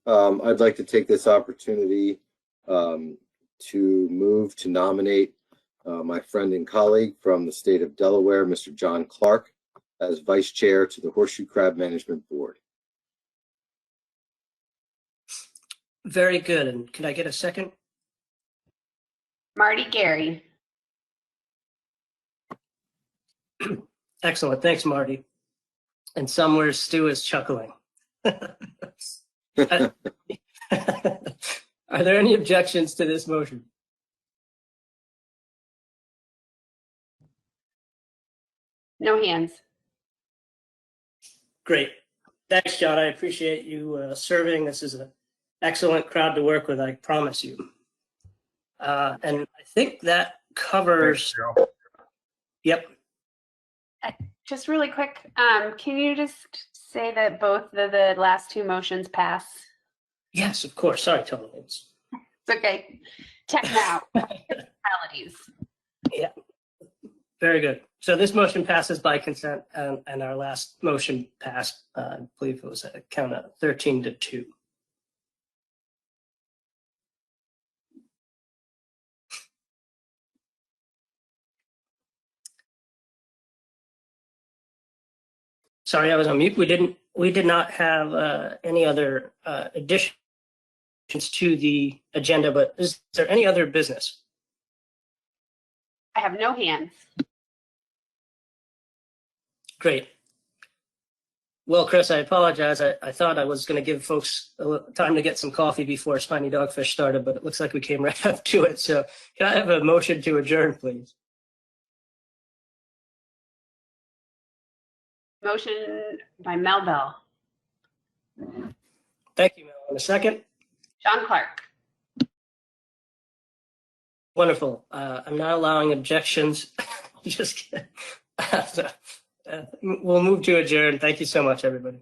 I'd like to take this opportunity to move to nominate my friend and colleague from the state of Delaware, Mr. John Clark, as Vice Chair to the Horseshoe Crab Management Board. Very good. And can I get a second? Marty Gary. Excellent. Thanks, Marty. And somewhere Stu is chuckling. Are there any objections to this motion? No hands. Great. Thanks, John. I appreciate you serving. This is an excellent crowd to work with, I promise you. And I think that covers. Thanks, Yep. Just really quick, can you just say that both the last two motions pass? Yes, of course. Sorry, Tony. It's okay. Technicalities. Yeah. Very good. So this motion passes by consent, and our last motion passed, I believe it was a count of 13-2. Sorry, I was on mute. We did not have any other additions to the agenda, but is there any other business? I have no hands. Great. Well, Chris, I apologize. I thought I was going to give folks a little time to get some coffee before Spiny Dogfish started, but it looks like we came right up to it. So can I have a motion to adjourn, please? Motion by Mel Bell. Thank you, Mel. In a second. John Clark. Wonderful. I'm not allowing objections. Just kidding. We'll move to adjourn. Thank you so much, everybody.